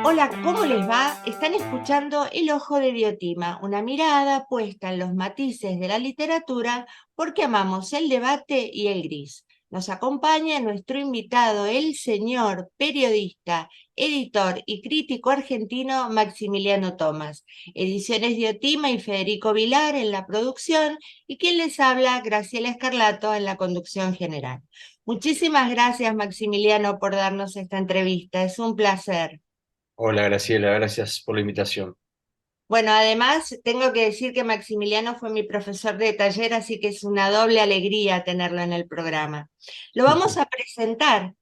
Hola, ¿cómo les va? Están escuchando El Ojo de Diotima, una mirada puesta en los matices de la literatura porque amamos el debate y el gris. Nos acompaña nuestro invitado, el señor periodista, editor y crítico argentino Maximiliano Tomás. Ediciones Diotima y Federico Vilar en la producción y quien les habla, Graciela Escarlato, en la conducción general. Muchísimas gracias, Maximiliano, por darnos esta entrevista. Es un placer. Hola Graciela, gracias por la invitación. Bueno, además tengo que decir que Maximiliano fue mi profesor de taller, así que es una doble alegría tenerlo en el programa. Lo vamos a presentar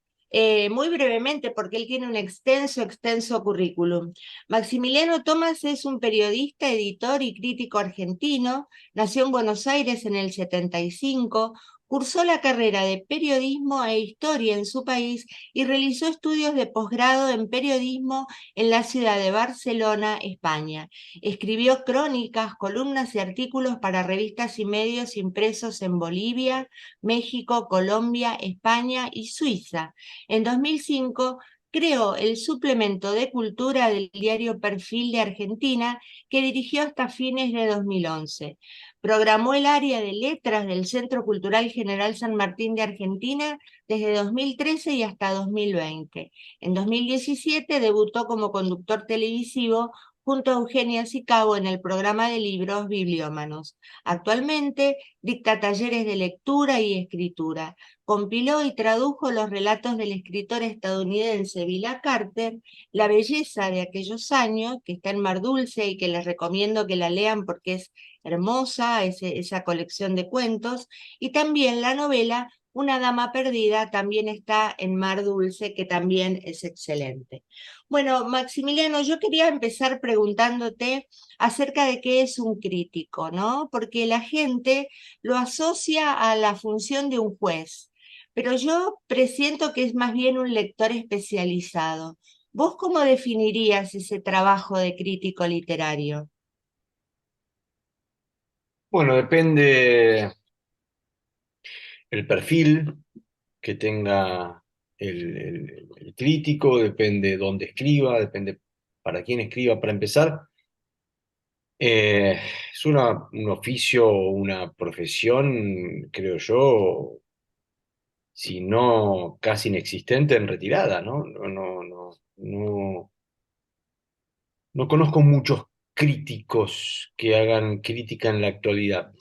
muy brevemente porque él tiene un extenso currículum. Maximiliano Tomás es un periodista, editor y crítico argentino. Nació en Buenos Aires en el 75. Cursó la carrera de periodismo e historia en su país y realizó estudios de posgrado en periodismo en la ciudad de Barcelona, España. Escribió crónicas, columnas y artículos para revistas y medios impresos en Bolivia, México, Colombia, España y Suiza. En 2005 creó el suplemento de cultura del diario Perfil de Argentina, que dirigió hasta fines de 2011. Programó el área de letras del Centro Cultural General San Martín de Argentina desde 2013 y hasta 2020. En 2017 debutó como conductor televisivo junto a Eugenia Sicabo en el programa de libros Bibliómanos. Actualmente dicta talleres de lectura y escritura. Compiló y tradujo los relatos del escritor estadounidense Vila Carter, La belleza de aquellos años, que está en Mar Dulce y que les recomiendo que la lean porque es hermosa, esa colección de cuentos, y también la novela Una dama perdida, también está en Mar Dulce, que también es excelente. Bueno, Maximiliano, yo quería empezar preguntándote acerca de qué es un crítico, ¿no? Porque la gente lo asocia a la función de un juez, pero yo presiento que es más bien un lector especializado. ¿Vos cómo definirías ese trabajo de crítico literario? Bueno, depende el perfil que tenga el crítico, depende dónde escriba, depende para quién escriba. Para empezar, es un oficio, una profesión, creo yo, si no casi inexistente en retirada, ¿no? No conozco muchos críticos que hagan crítica en la actualidad.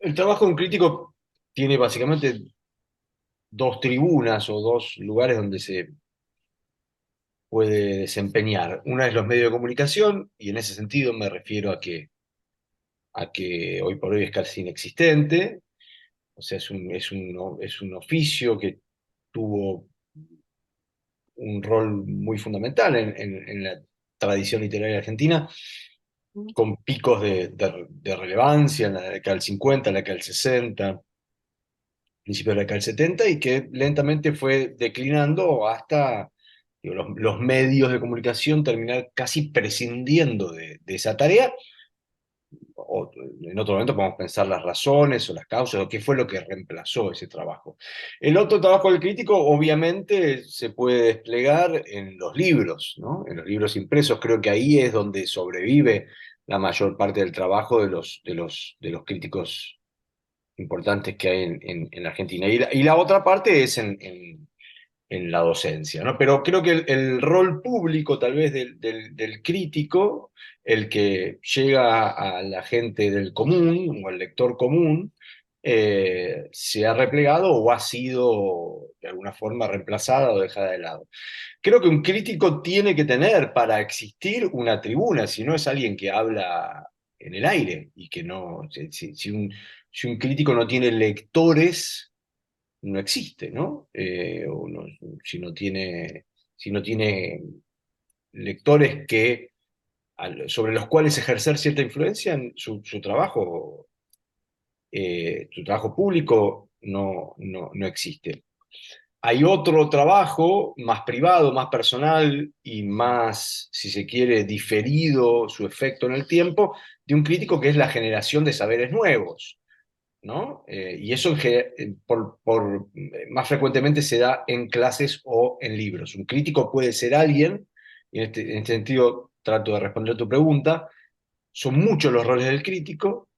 El trabajo de un crítico tiene básicamente dos tribunas o dos lugares donde se puede desempeñar. Una es los medios de comunicación, y en ese sentido me refiero a que hoy por hoy es casi inexistente. O sea, es un oficio que tuvo un rol muy fundamental en la tradición literaria argentina, con picos de relevancia en la década del 50, en la década del 60, principios de la década del 70, y que lentamente fue declinando hasta digo, los medios de comunicación terminar casi prescindiendo de esa tarea. O, en otro momento podemos pensar las razones o las causas o qué fue lo que reemplazó ese trabajo. El otro trabajo del crítico obviamente se puede desplegar en los libros, ¿no? En los libros impresos. Creo que ahí es donde sobrevive la mayor parte del trabajo de los críticos importantes que hay en la Argentina. Y la otra parte es en la docencia, ¿no? Pero creo que el rol público, tal vez, del crítico, el que llega a la gente del común o al lector común, se ha replegado o ha sido de alguna forma reemplazada o dejada de lado. Creo que un crítico tiene que tener para existir una tribuna, si no es alguien que habla en el aire y que no, si un crítico no tiene lectores, no existe, ¿no? Si no tiene lectores sobre los cuales ejercer cierta influencia, su trabajo público no existe. Hay otro trabajo más privado, más personal y más, si se quiere, diferido su efecto en el tiempo, de un crítico, que es la generación de saberes nuevos, ¿no? Y eso más frecuentemente se da en clases o en libros. Un crítico puede ser alguien y en este sentido trato de responder a tu pregunta, son muchos los roles del crítico.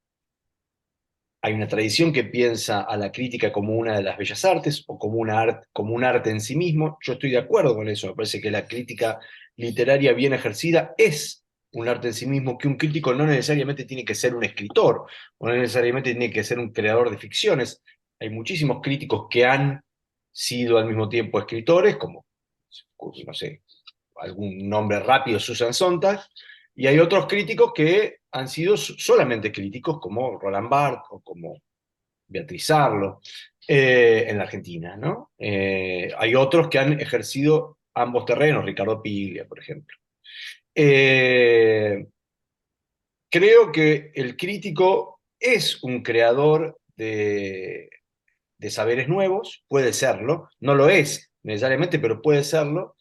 Hay una tradición que piensa a la crítica como una de las bellas artes o como, como un arte en sí mismo. Yo estoy de acuerdo con eso. Me parece que la crítica literaria bien ejercida es un arte en sí mismo, que un crítico no necesariamente tiene que ser un escritor o no necesariamente tiene que ser un creador de ficciones. Hay muchísimos críticos que han sido al mismo tiempo escritores, como, no sé, algún nombre rápido, Susan Sontag, y hay otros críticos que han sido solamente críticos, como Roland Barthes o como Beatriz Arlo, en la Argentina, ¿no? Hay otros que han ejercido ambos terrenos, Ricardo Piglia, por ejemplo. Eh, Creo que el crítico es un creador de saberes nuevos, puede serlo, no lo es necesariamente, pero puede serlo.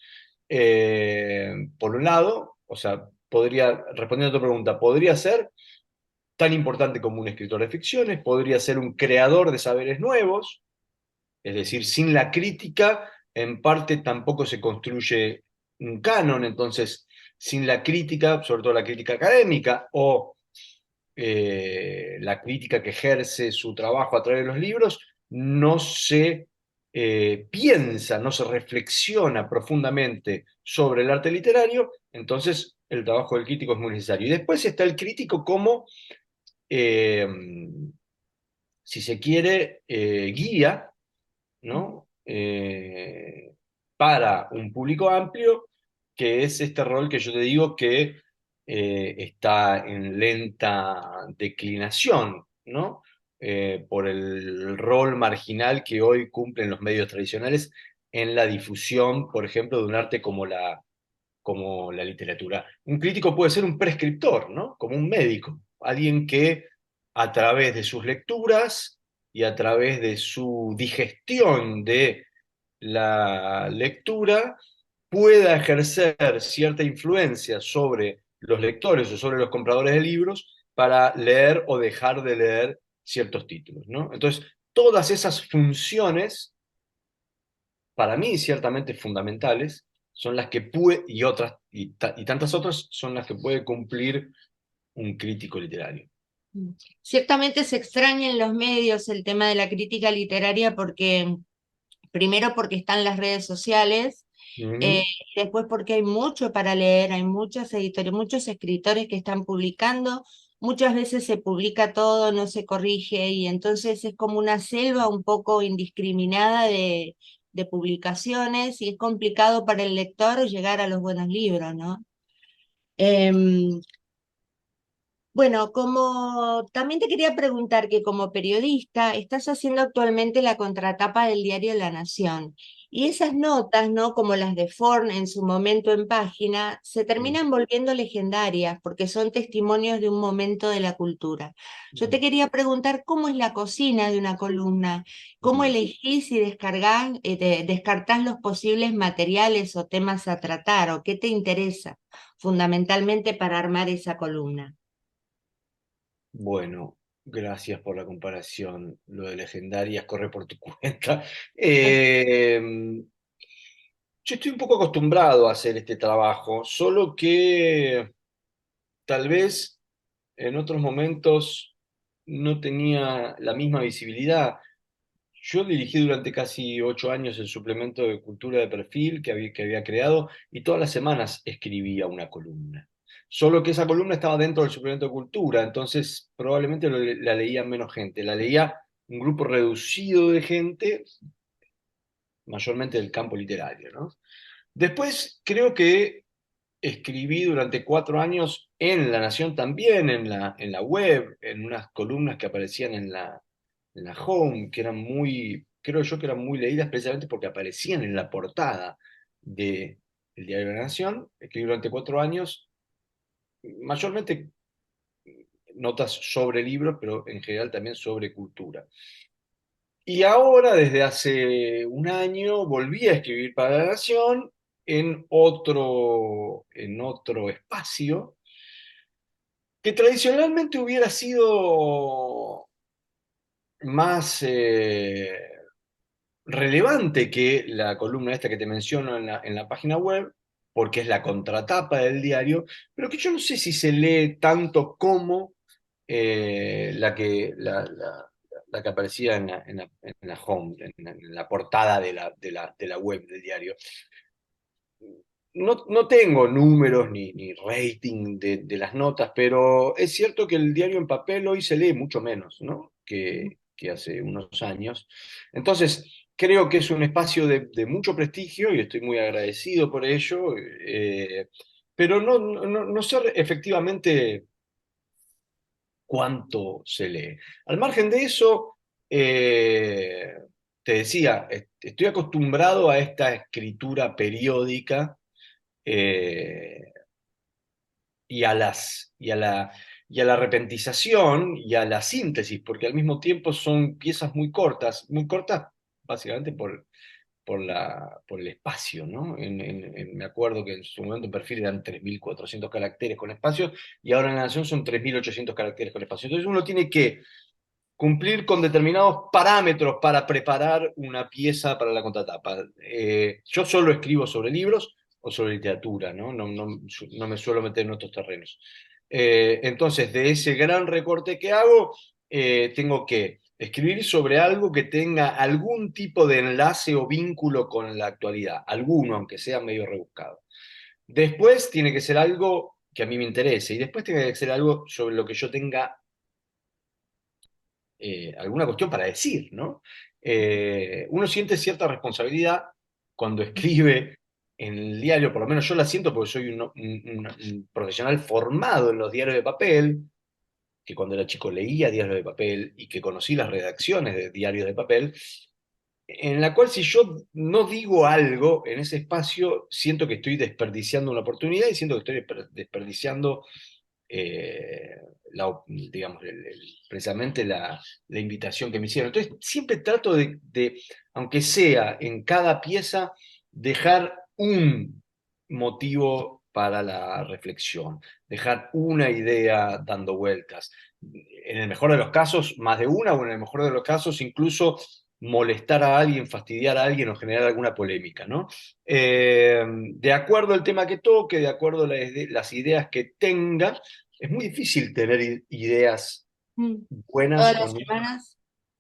Por un lado, o sea, podría, respondiendo a tu pregunta, podría ser tan importante como un escritor de ficciones, podría ser un creador de saberes nuevos, es decir, sin la crítica, en parte tampoco se construye un canon, entonces, sin la crítica, sobre todo la crítica académica o la crítica que ejerce su trabajo a través de los libros, no se piensa, no se reflexiona profundamente sobre el arte literario, entonces el trabajo del crítico es muy necesario. Y después está el crítico como, eh, si se quiere, guía, ¿no? Para un público amplio, que es este rol que yo te digo que está en lenta declinación, ¿no? Por el rol marginal que hoy cumplen los medios tradicionales en la difusión, por ejemplo, de un arte como la literatura. Un crítico puede ser un prescriptor, ¿no? Como un médico, alguien que a través de sus lecturas y a través de su digestión de la lectura pueda ejercer cierta influencia sobre los lectores o sobre los compradores de libros para leer o dejar de leer ciertos títulos, ¿no? Entonces, todas esas funciones para mí ciertamente fundamentales, son las que puede, y otras, y tantas otras, son las que puede cumplir un crítico literario. Ciertamente se extraña en los medios el tema de la crítica literaria porque, primero porque están las redes sociales, Ujú. después porque hay mucho para leer, hay muchos editores, muchos escritores que están publicando, muchas veces se publica todo, no se corrige y entonces es como una selva un poco indiscriminada de publicaciones y es complicado para el lector llegar a los buenos libros, ¿no? Em, bueno, como también te quería preguntar que como periodista estás haciendo actualmente la contratapa del diario La Nación y esas notas, ¿no? Como las de Forn en su momento en página, se terminan volviendo legendarias porque son testimonios de un momento de la cultura. Yo te quería preguntar cómo es la cocina de una columna, cómo elegís y descartás los posibles materiales o temas a tratar o qué te interesa fundamentalmente para armar esa columna. Bueno, gracias por la comparación. Lo de legendarias corre por tu cuenta. Yo estoy un poco acostumbrado a hacer este trabajo, solo que tal vez en otros momentos no tenía la misma visibilidad. Yo dirigí durante casi 8 años el suplemento de cultura de perfil que había creado y todas las semanas escribía una columna. Solo que esa columna estaba dentro del suplemento de cultura, entonces probablemente la leía menos gente, la leía un grupo reducido de gente, mayormente del campo literario, ¿no? Después creo que escribí durante 4 años en La Nación también, en la web, en unas columnas que aparecían en la home, que eran muy, creo yo que eran muy leídas precisamente porque aparecían en la portada de el Diario de la Nación. Escribí durante 4 años, mayormente notas sobre libros, pero en general también sobre cultura. Y ahora, desde hace un año, volví a escribir para La Nación en otro espacio que tradicionalmente hubiera sido más relevante que la columna esta que te menciono en la página web, porque es la contratapa del diario, pero que yo no sé si se lee tanto como la que aparecía en la home, en la portada de la web del diario. No tengo números ni rating de las notas, pero es cierto que el diario en papel hoy se lee mucho menos, ¿no? que hace unos años. Entonces, creo que es un espacio de mucho prestigio y estoy muy agradecido por ello, pero no sé efectivamente cuánto se lee. Al margen de eso, eh, te decía, estoy acostumbrado a esta escritura periódica, eh, y a la repentización y a la síntesis, porque al mismo tiempo son piezas muy cortas básicamente por el espacio, ¿no? Me acuerdo que en su momento en perfil eran 3.400 caracteres con espacio, y ahora en la Nación son 3.800 caracteres con espacio. Entonces uno tiene que cumplir con determinados parámetros para preparar una pieza para la contratapa. Yo solo escribo sobre libros o sobre literatura, ¿no? No me suelo meter en otros terrenos. Entonces, de ese gran recorte que hago, tengo que escribir sobre algo que tenga algún tipo de enlace o vínculo con la actualidad, alguno, aunque sea medio rebuscado. Después tiene que ser algo que a mí me interese, y después tiene que ser algo sobre lo que yo tenga alguna cuestión para decir, ¿no? Uno siente cierta responsabilidad cuando escribe en el diario, por lo menos yo la siento porque soy un profesional formado en los diarios de papel, que cuando era chico leía diarios de papel y que conocí las redacciones de diarios de papel, en la cual si yo no digo algo en ese espacio, siento que estoy desperdiciando una oportunidad y siento que estoy desperdiciando eh, digamos, precisamente la invitación que me hicieron. Entonces, siempre trato aunque sea en cada pieza, dejar un motivo para la reflexión, dejar una idea dando vueltas. En el mejor de los casos, más de una, o en el mejor de los casos, incluso molestar a alguien, fastidiar a alguien o generar alguna polémica, ¿no? De acuerdo al tema que toque, de acuerdo a las ideas que tenga, es muy difícil tener ideas Mm. buenas Todas o las nuevas semanas.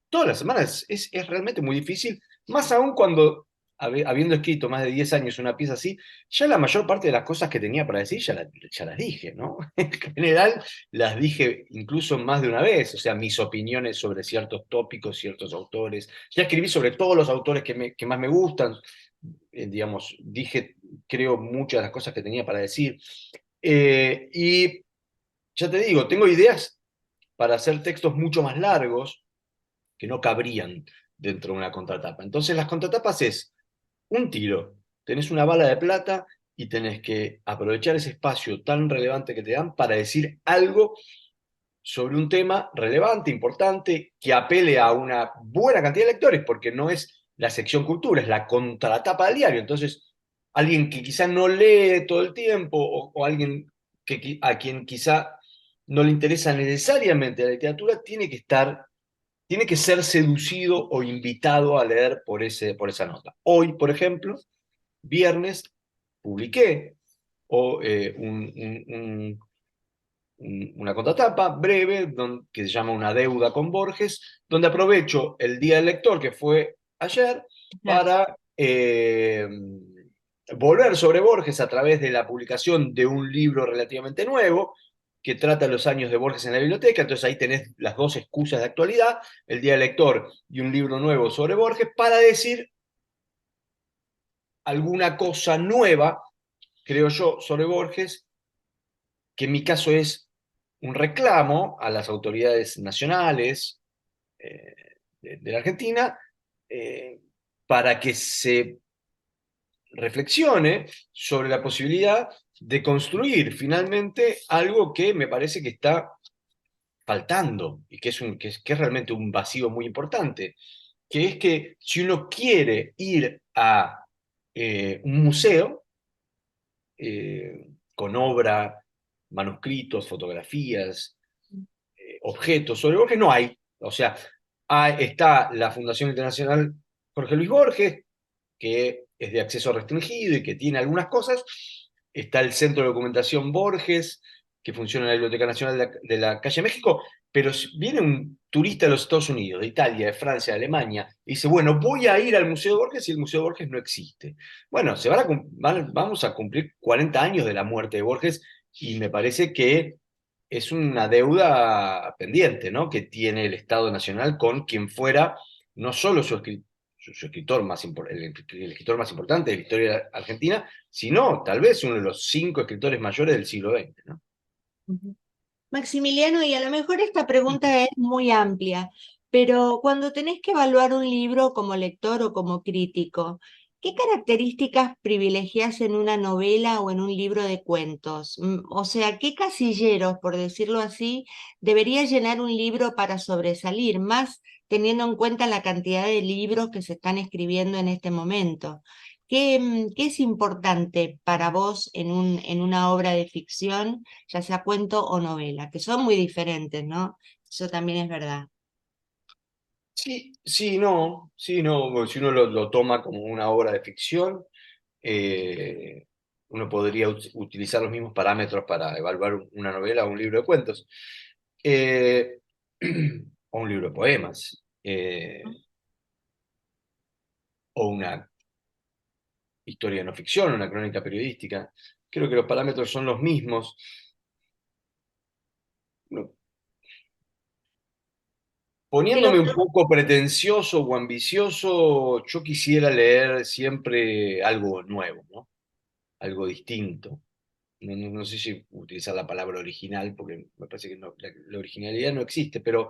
todas las semanas. Es realmente muy difícil, más aún cuando, habiendo escrito más de 10 años una pieza así, ya la mayor parte de las cosas que tenía para decir ya las dije, ¿no? En general las dije incluso más de una vez, o sea, mis opiniones sobre ciertos tópicos, ciertos autores. Ya escribí sobre todos los autores que más me gustan, digamos, dije, creo, muchas de las cosas que tenía para decir. Y ya te digo, tengo ideas para hacer textos mucho más largos que no cabrían dentro de una contratapa. Entonces las contratapas es un tiro, tenés una bala de plata y tenés que aprovechar ese espacio tan relevante que te dan para decir algo sobre un tema relevante, importante, que apele a una buena cantidad de lectores, porque no es la sección cultura, es la contratapa del diario. Entonces, alguien que quizá no lee todo el tiempo, o alguien a quien quizá no le interesa necesariamente la literatura, tiene que ser seducido o invitado a leer por esa nota. Hoy, por ejemplo, viernes, publiqué una contratapa breve que se llama Una deuda con Borges, donde aprovecho el Día del Lector, que fue ayer, Claro. para volver sobre Borges a través de la publicación de un libro relativamente nuevo que trata los años de Borges en la biblioteca. Entonces ahí tenés las dos excusas de actualidad, el Día del Lector y un libro nuevo sobre Borges, para decir alguna cosa nueva, creo yo, sobre Borges, que en mi caso es un reclamo a las autoridades nacionales eh, de la Argentina, eh, para que se reflexione sobre la posibilidad de construir finalmente algo que me parece que está faltando y que es realmente un vacío muy importante, que es que si uno quiere ir a un museo con obra, manuscritos, fotografías, objetos sobre Borges, no hay. O sea, está la Fundación Internacional Jorge Luis Borges, que es de acceso restringido y que tiene algunas cosas, está el Centro de Documentación Borges, que funciona en la Biblioteca Nacional de la Calle México, pero si viene un turista de los Estados Unidos, de Italia, de Francia, de Alemania, y dice, bueno, voy a ir al Museo de Borges y el Museo de Borges no existe. Bueno, vamos a cumplir 40 años de la muerte de Borges y me parece que es una deuda pendiente, ¿no? Que tiene el Estado Nacional con quien fuera no solo su escritor el escritor más importante de la historia argentina, sino tal vez uno de los 5 escritores mayores del siglo XX, ¿no? Ujú. Maximiliano, y a lo mejor esta pregunta es muy amplia, pero cuando tenés que evaluar un libro como lector o como crítico, ¿qué características privilegias en una novela o en un libro de cuentos? O sea, ¿qué casilleros, por decirlo así, debería llenar un libro para sobresalir, más teniendo en cuenta la cantidad de libros que se están escribiendo en este momento? ¿Qué es importante para vos en una obra de ficción, ya sea cuento o novela, que son muy diferentes, ¿no? Eso también es verdad. Sí, sí, no, porque si uno lo toma como una obra de ficción, eh, uno podría utilizar los mismos parámetros para evaluar una novela o un libro de cuentos, eh, o un libro de poemas, o una historia no ficción, una crónica periodística. Creo que los parámetros son los mismos. No, Pero poniéndome un poco pretencioso o ambicioso, yo quisiera leer siempre algo nuevo, ¿no? Algo distinto. No sé si utilizar la palabra original, porque me parece que la originalidad no existe, pero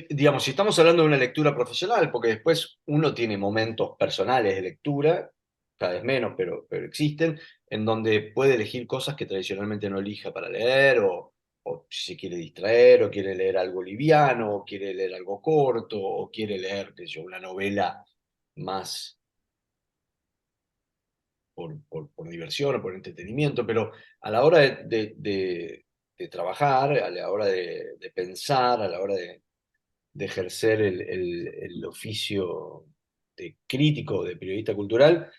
digamos, si estamos hablando de una lectura profesional, porque después uno tiene momentos personales de lectura, cada vez menos, pero existen, en donde puede elegir cosas que tradicionalmente no elija para leer, o si se quiere distraer, o quiere leer algo liviano, o quiere leer algo corto, o quiere leer, qué sé yo, una novela más por diversión o por entretenimiento, pero a la hora de trabajar, a la hora de pensar, a la hora de ejercer el oficio de crítico, de periodista cultural,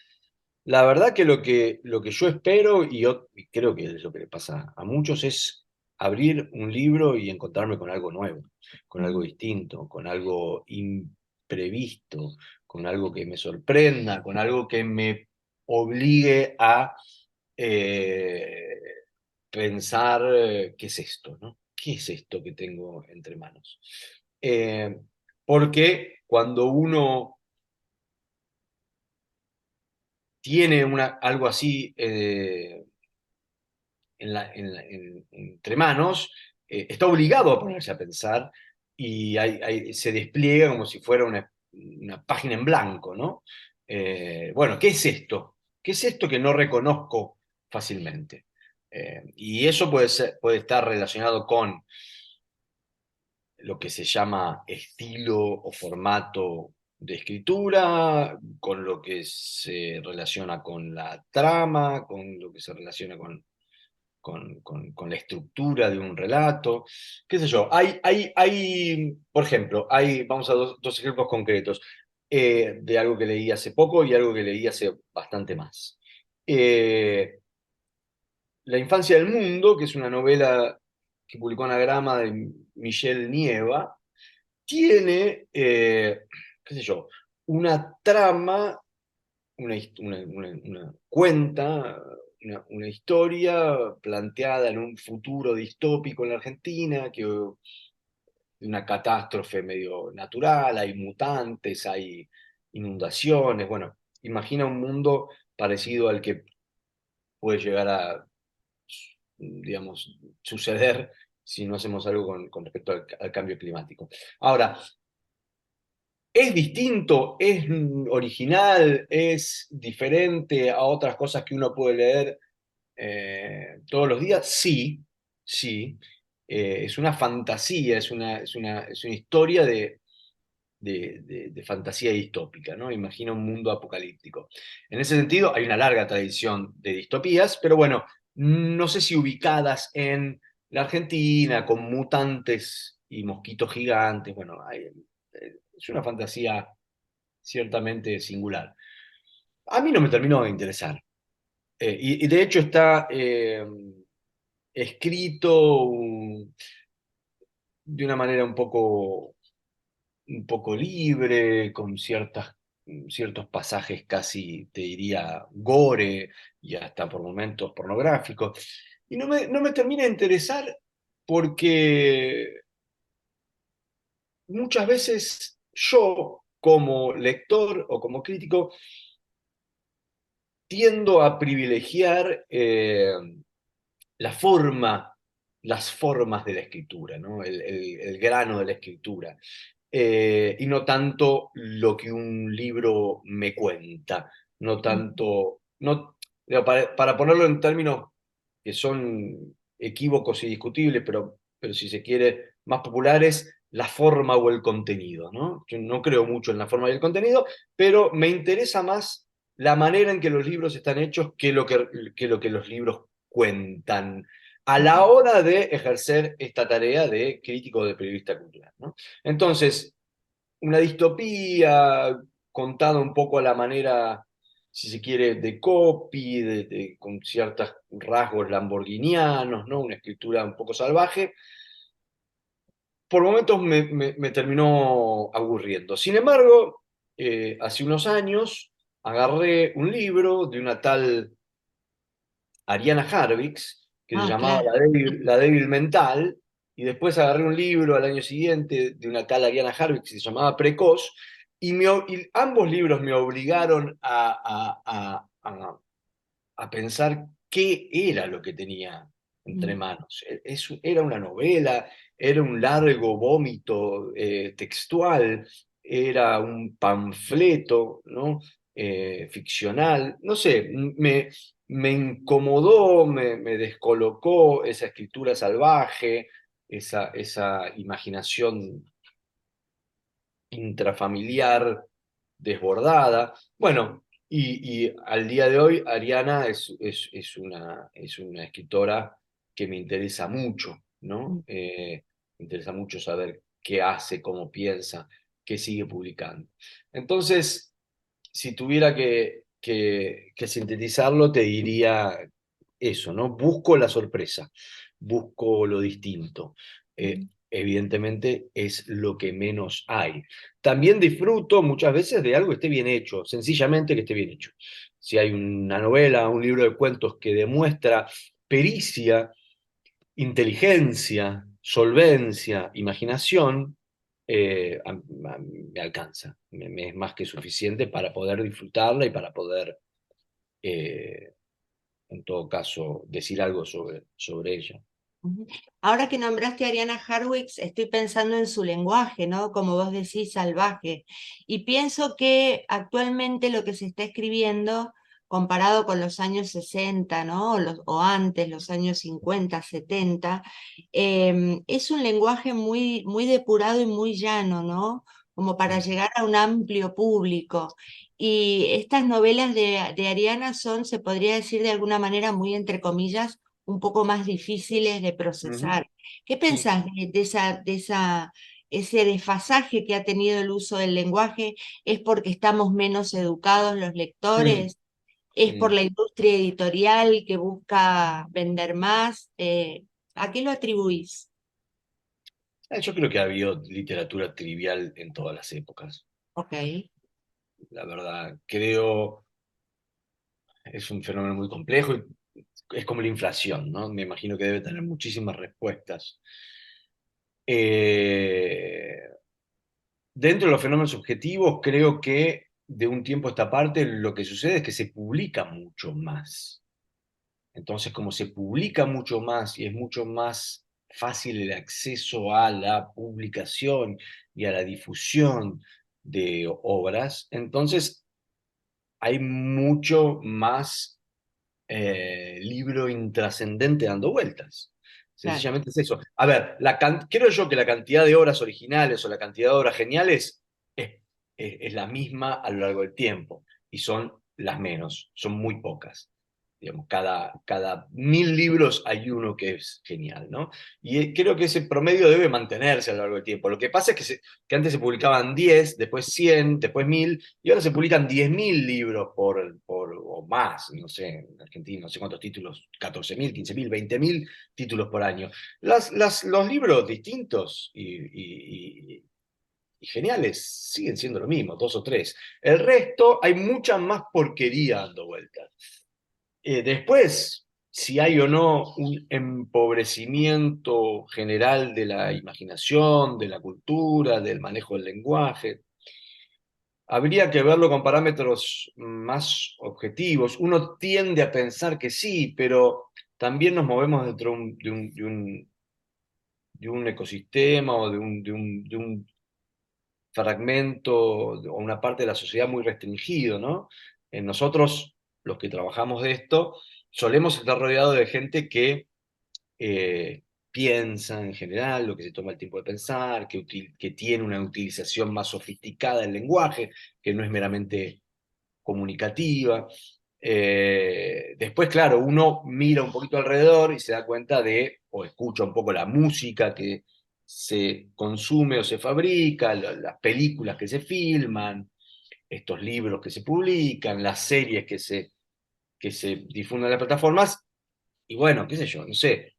la verdad que lo que yo espero, y creo que es lo que le pasa a muchos, es abrir un libro y encontrarme con algo nuevo, con algo distinto, con algo imprevisto, con algo que me sorprenda, con algo que me obligue a eh, pensar qué es esto, ¿no? ¿Qué es esto que tengo entre manos? Eh, Porque cuando uno tiene algo así entre manos, está obligado a ponerse a pensar y se despliega como si fuera una página en blanco, ¿no? Bueno, ¿qué es esto? ¿Qué es esto que no reconozco fácilmente? Y eso puede estar relacionado con lo que se llama estilo o formato de escritura, con lo que se relaciona con la trama, con lo que se relaciona con la estructura de un relato, qué sé yo. Por ejemplo, vamos a dos ejemplos concretos de algo que leí hace poco y algo que leí hace bastante más. Eh, La infancia del mundo, que es una novela que publicó Anagrama de Michelle Nieva, tiene, qué sé yo, una trama, una cuenta, una historia planteada en un futuro distópico en la Argentina, una catástrofe medio natural, hay mutantes, hay inundaciones, bueno, imagina un mundo parecido al que puede llegar a, digamos, suceder si no hacemos algo con respecto al cambio climático. Ahora, ¿es distinto, es original, es diferente a otras cosas que uno puede leer todos los días? Sí, sí. Es una fantasía, es una historia de fantasía distópica, ¿no? Imagina un mundo apocalíptico. En ese sentido, hay una larga tradición de distopías, pero bueno, no sé si ubicadas en la Argentina, con mutantes y mosquitos gigantes, bueno, es una fantasía ciertamente singular. A mí no me terminó de interesar. Y de hecho está escrito de una manera un poco libre, con ciertos pasajes casi, te diría, gore y hasta por momentos pornográficos. Y no me termina de interesar porque muchas veces yo, como lector o como crítico, tiendo a privilegiar la forma, las formas de la escritura, ¿no? El grano de la escritura, y no tanto lo que un libro me cuenta, no tanto, no, digo, para ponerlo en términos que son equívocos y discutibles, pero si se quiere, más populares, la forma o el contenido, ¿no? Yo no creo mucho en la forma y el contenido, pero me interesa más la manera en que los libros están hechos que lo que los libros cuentan a la hora de ejercer esta tarea de crítico de periodista cultural, ¿no? Entonces, una distopía contada un poco a la manera, si se quiere, de copy, con ciertos rasgos lamborghinianos, ¿no? Una escritura un poco salvaje, por momentos me terminó aburriendo. Sin embargo, hace unos años agarré un libro de una tal Ariana Harvix, que se Ah, llamaba claro. La débil mental, y después agarré un libro al año siguiente de una tal Ariana Harvix que se llamaba Precoz, y ambos libros me obligaron a pensar qué era lo que tenía entre Mm, manos. Era una novela, era un largo vómito textual, era un panfleto, ¿no? Ficcional, no sé, me incomodó, me descolocó esa escritura salvaje, esa imaginación intrafamiliar desbordada. Bueno, y al día de hoy Ariana es una escritora que me interesa mucho, ¿no? mm, Me interesa mucho saber qué hace, cómo piensa, qué sigue publicando. Entonces, si tuviera que sintetizarlo, te diría eso, ¿no? Busco la sorpresa, busco lo distinto. mm, Evidentemente es lo que menos hay. También disfruto muchas veces de algo que esté bien hecho, sencillamente que esté bien hecho. Si hay una novela, un libro de cuentos que demuestra pericia, inteligencia, solvencia, imaginación, me alcanza. Me es más que suficiente para poder disfrutarla y para poder, eh, en todo caso, decir algo sobre ella. ujú. Ahora que nombraste a Ariana Harwicz, estoy pensando en su lenguaje, ¿no? Como vos decís, salvaje. Y pienso que actualmente lo que se está escribiendo, comparado con los años 60, ¿no? O antes, los años 50, 70, es un lenguaje muy, muy depurado y muy llano, ¿no? Como para llegar a un amplio público. Y estas novelas de Ariana son, se podría decir de alguna manera, muy entre comillas, un poco más difíciles de Ujú. procesar. ¿Qué Sí, pensás ese desfasaje que ha tenido el uso del lenguaje? ¿Es porque estamos menos educados los mm, lectores? ¿Es por mm. la industria editorial que busca vender más? ¿A qué lo atribuís? Yo creo que ha habido literatura trivial en todas las épocas. Ok. La verdad, creo es un fenómeno muy complejo y es como la inflación, ¿no? Me imagino que debe tener muchísimas respuestas. Eh, Dentro de los fenómenos objetivos, creo que de un tiempo a esta parte lo que sucede es que se publica mucho más. Entonces, como se publica mucho más y es mucho más fácil el acceso a la publicación y a la difusión de obras, entonces hay mucho más libro intrascendente dando vueltas. Claro. Sencillamente es eso. A ver, creo yo que la cantidad de obras originales o la cantidad de obras geniales es la misma a lo largo del tiempo y son las menos, son muy pocas. digamos, cada 1000 libros hay uno que es genial, ¿no? Y creo que ese promedio debe mantenerse a lo largo del tiempo. Lo que pasa es que antes se publicaban 10, después 100, después 1000, y ahora se publican 10.000 libros o más, no sé, en Argentina, no sé cuántos títulos, 14.000, 15.000, 20.000 títulos por año. Los libros distintos y geniales siguen siendo lo mismo, dos o tres. El resto, hay mucha más porquería dando vueltas. Después, si hay o no un empobrecimiento general de la imaginación, de la cultura, del manejo del lenguaje, habría que verlo con parámetros más objetivos. Uno tiende a pensar que sí, pero también nos movemos dentro de un ecosistema o de un fragmento o una parte de la sociedad muy restringido, ¿no? Nosotros, los que trabajamos de esto, solemos estar rodeados de gente que piensa en general, lo que se toma el tiempo de pensar, que tiene una utilización más sofisticada del lenguaje, que no es meramente comunicativa. Después, claro, uno mira un poquito alrededor y se da cuenta o escucha un poco la música que se consume o se fabrica, las películas que se filman, estos libros que se publican, las series que se difunden en las plataformas, y bueno, qué sé yo, no sé.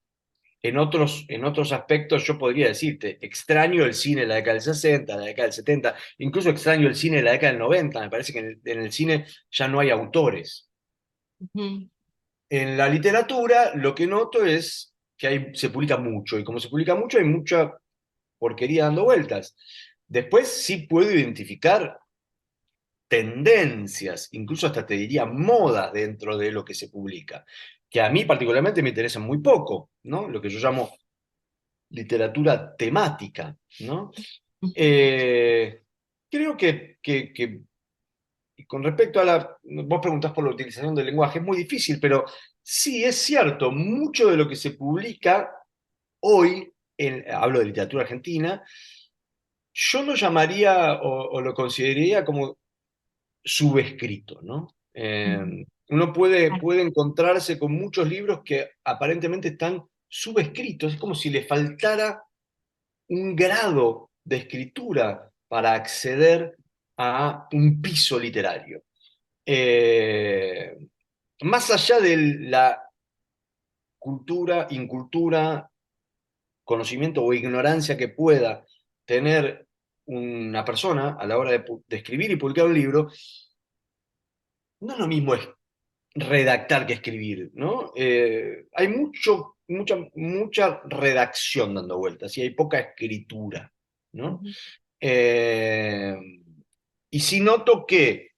En otros aspectos yo podría decirte, extraño el cine de la década del 60, la década del 70, incluso extraño el cine de la década del 90, me parece que en el cine ya no hay autores. Ujú, En la literatura lo que noto es que se publica mucho, y como se publica mucho hay mucha porquería dando vueltas. Después sí puedo identificar tendencias, incluso hasta te diría modas dentro de lo que se publica, que a mí particularmente me interesan muy poco, ¿no? Lo que yo llamo literatura temática, ¿no? ujú. Eh, Creo que con respecto a vos preguntás por la utilización del lenguaje, es muy difícil, pero sí es cierto, mucho de lo que se publica hoy, hablo de literatura argentina, yo lo llamaría o lo consideraría como subescrito, ¿no? Uno puede encontrarse con muchos libros que aparentemente están subescritos, es como si le faltara un grado de escritura para acceder a un piso literario. Eh, Más allá de la cultura, incultura, conocimiento o ignorancia que pueda tener una persona a la hora de escribir y publicar un libro, no es lo mismo es redactar que escribir, ¿no? Hay mucha redacción dando vueltas y hay poca escritura, ¿no? Ujú. Eh, y sí noto que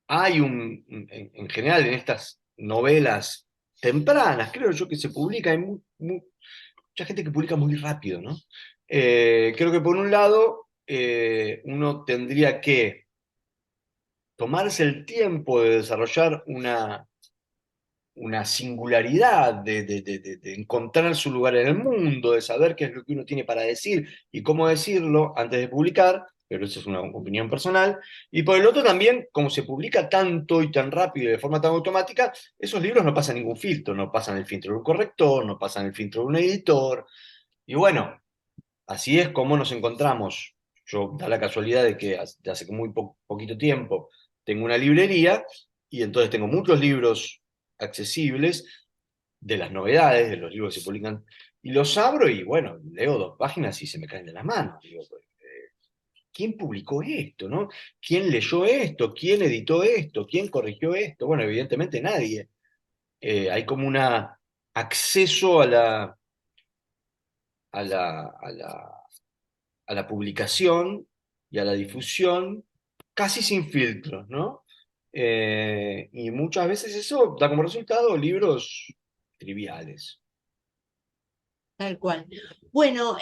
hay en general en estas novelas tempranas, creo yo que se publica, hay mucha gente que publica muy rápido, ¿no? Creo que por un lado uno tendría que tomarse el tiempo de desarrollar una singularidad, de encontrar su lugar en el mundo, de saber qué es lo que uno tiene para decir y cómo decirlo antes de publicar, pero eso es una opinión personal. Y por el otro también, como se publica tanto y tan rápido y de forma tan automática, esos libros no pasan ningún filtro, no pasan el filtro de un corrector, no pasan el filtro de un editor. Y bueno, así es como nos encontramos. Yo da la casualidad de que hace muy poquito tiempo tengo una librería y entonces tengo muchos libros accesibles de las novedades, de los libros que se publican, y los abro y bueno, leo 2 páginas y se me caen de las manos. Digo, pues, ¿quién publicó esto, no? ¿Quién leyó esto? ¿Quién editó esto? ¿Quién corrigió esto? Bueno, evidentemente nadie. Hay como un acceso a la, a la, a la publicación y a la difusión casi sin filtros, ¿no? Y muchas veces eso da como resultado libros triviales. Tal cual. Bueno,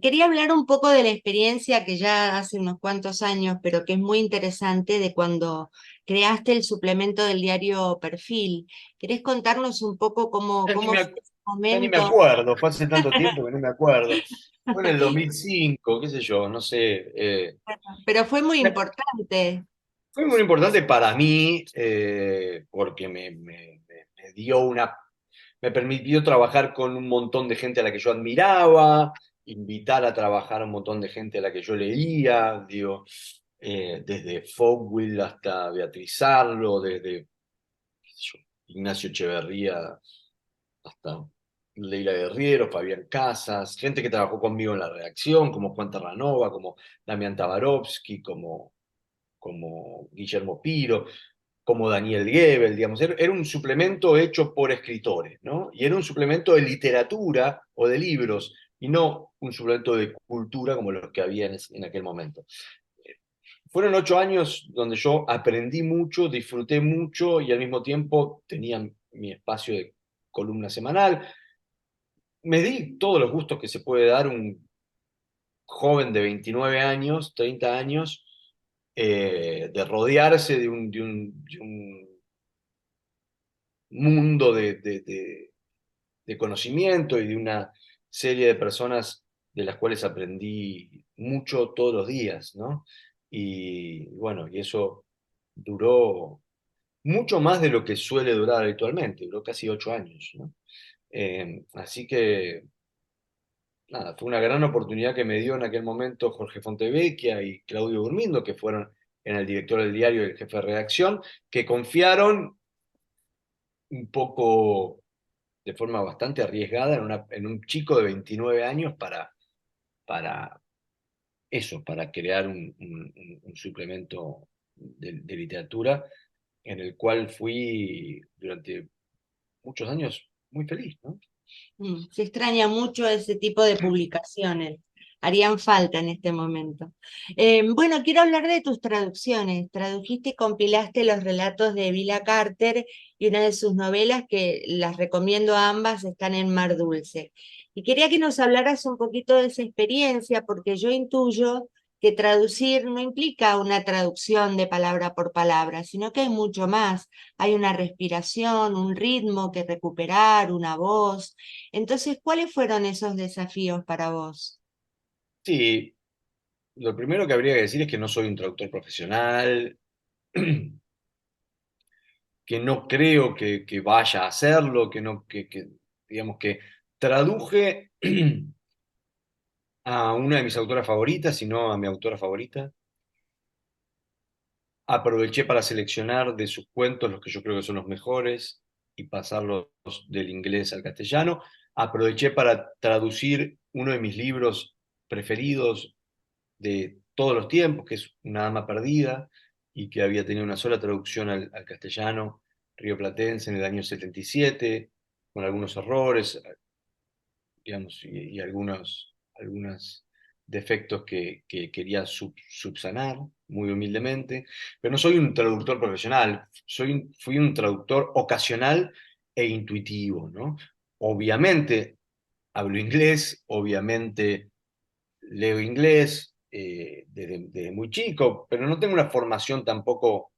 quería hablar un poco de la experiencia que ya hace unos cuantos años, pero que es muy interesante, de cuando creaste el suplemento del diario Perfil. ¿Querés contarnos un poco cómo, Ya ni cómo me, fue ac- ese ya ni me momento? acuerdo, fue hace tanto tiempo que no me acuerdo. Fue en el 2005, qué sé yo, no sé. Pero fue muy importante. Fue muy importante para mí porque me dio me permitió trabajar con un montón de gente a la que yo admiraba, invitar a trabajar a un montón de gente a la que yo leía, digo, desde Fogwill hasta Beatriz Arlo, desde qué sé yo, Ignacio Echeverría hasta Leila Guerriero, Fabián Casas, gente que trabajó conmigo en la redacción, como Juan Terranova, como Damián Tabarovsky, como Guillermo Piro, como Daniel Gebel, digamos, era un suplemento hecho por escritores, ¿no? Y era un suplemento de literatura o de libros, y no un suplemento de cultura como los que había en aquel momento. Fueron 8 años donde yo aprendí mucho, disfruté mucho y al mismo tiempo tenía mi espacio de columna semanal. Me di todos los gustos que se puede dar un joven de 29 años, 30 años, de rodearse de un mundo de conocimiento y de una serie de personas de las cuales aprendí mucho todos los días, ¿no? Y bueno, y eso duró mucho más de lo que suele durar habitualmente, duró casi 8 años, ¿no? Así que nada, fue una gran oportunidad que me dio en aquel momento Jorge Fontevecchia y Claudio Durmindo, que fueron en el director del diario y el jefe de redacción, que confiaron un poco de forma bastante arriesgada en un chico de 29 años para eso, para crear un suplemento de literatura en el cual fui durante muchos años muy feliz, ¿no? Se extraña mucho ese tipo de publicaciones. Harían falta en este momento. Bueno, quiero hablar de tus traducciones. Tradujiste y compilaste los relatos de Vila Carter y una de sus novelas que las recomiendo a ambas están en Mar Dulce. Y quería que nos hablaras un poquito de esa experiencia porque yo intuyo que traducir no implica una traducción de palabra por palabra, sino que hay mucho más. Hay una respiración, un ritmo que recuperar, una voz. Entonces, ¿cuáles fueron esos desafíos para vos? Sí, lo primero que habría que decir es que no soy un traductor profesional, que no creo que vaya a hacerlo, que no, digamos que traduje a una de mis autoras favoritas, si no a mi autora favorita. Aproveché para seleccionar de sus cuentos los que yo creo que son los mejores y pasarlos del inglés al castellano. Aproveché para traducir uno de mis libros preferidos de todos los tiempos, que es Una dama perdida, y que había tenido una sola traducción al castellano rioplatense en el año 77, con algunos errores, digamos, y algunos defectos que quería subsanar muy humildemente, pero no soy un traductor profesional, fui un traductor ocasional e intuitivo, ¿no? Obviamente hablo inglés, obviamente leo inglés desde muy chico, pero no tengo una formación tampoco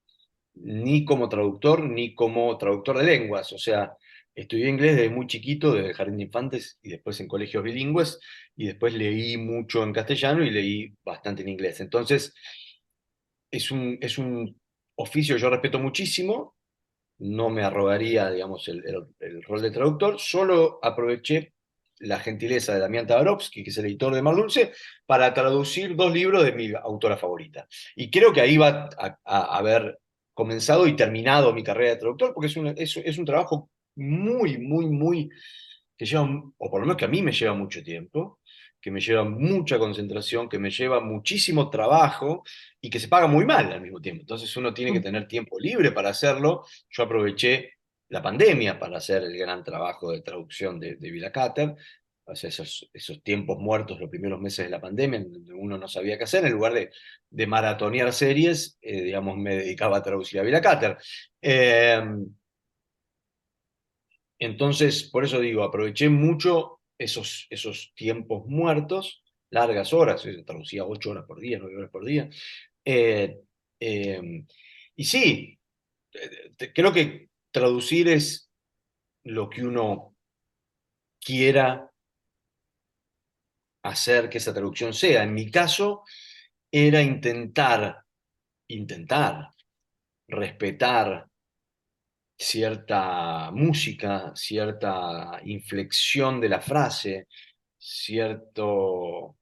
ni como traductor ni como traductor de lenguas. O sea, estudié inglés desde muy chiquito, desde el jardín de infantes y después en colegios bilingües, y después leí mucho en castellano y leí bastante en inglés. Entonces, es un oficio que yo respeto muchísimo, no me arrogaría, digamos, el rol de traductor, solo aproveché la gentileza de Damián Tabarovsky, que es el editor de Mar Dulce, para traducir 2 libros de mi autora favorita. Y creo que ahí va a haber comenzado y terminado mi carrera de traductor, porque es un trabajo muy, muy, muy, que lleva, o por lo menos que a mí me lleva mucho tiempo, que me lleva mucha concentración, que me lleva muchísimo trabajo y que se paga muy mal al mismo tiempo. Entonces uno tiene que tener tiempo libre para hacerlo. Yo aproveché la pandemia para hacer el gran trabajo de traducción de Vila Cater, o sea, esos tiempos muertos, los primeros meses de la pandemia, en donde uno no sabía qué hacer, en lugar de maratonear series, digamos, me dedicaba a traducir a Vila Cater. Entonces, por eso digo, aproveché mucho esos tiempos muertos, largas horas, traducía 8 horas por día, 9 horas por día. Eh, eh, y sí, creo que traducir es lo que uno quiera hacer que esa traducción sea. En mi caso, era intentar respetar cierta música, cierta inflexión de la frase, ciertos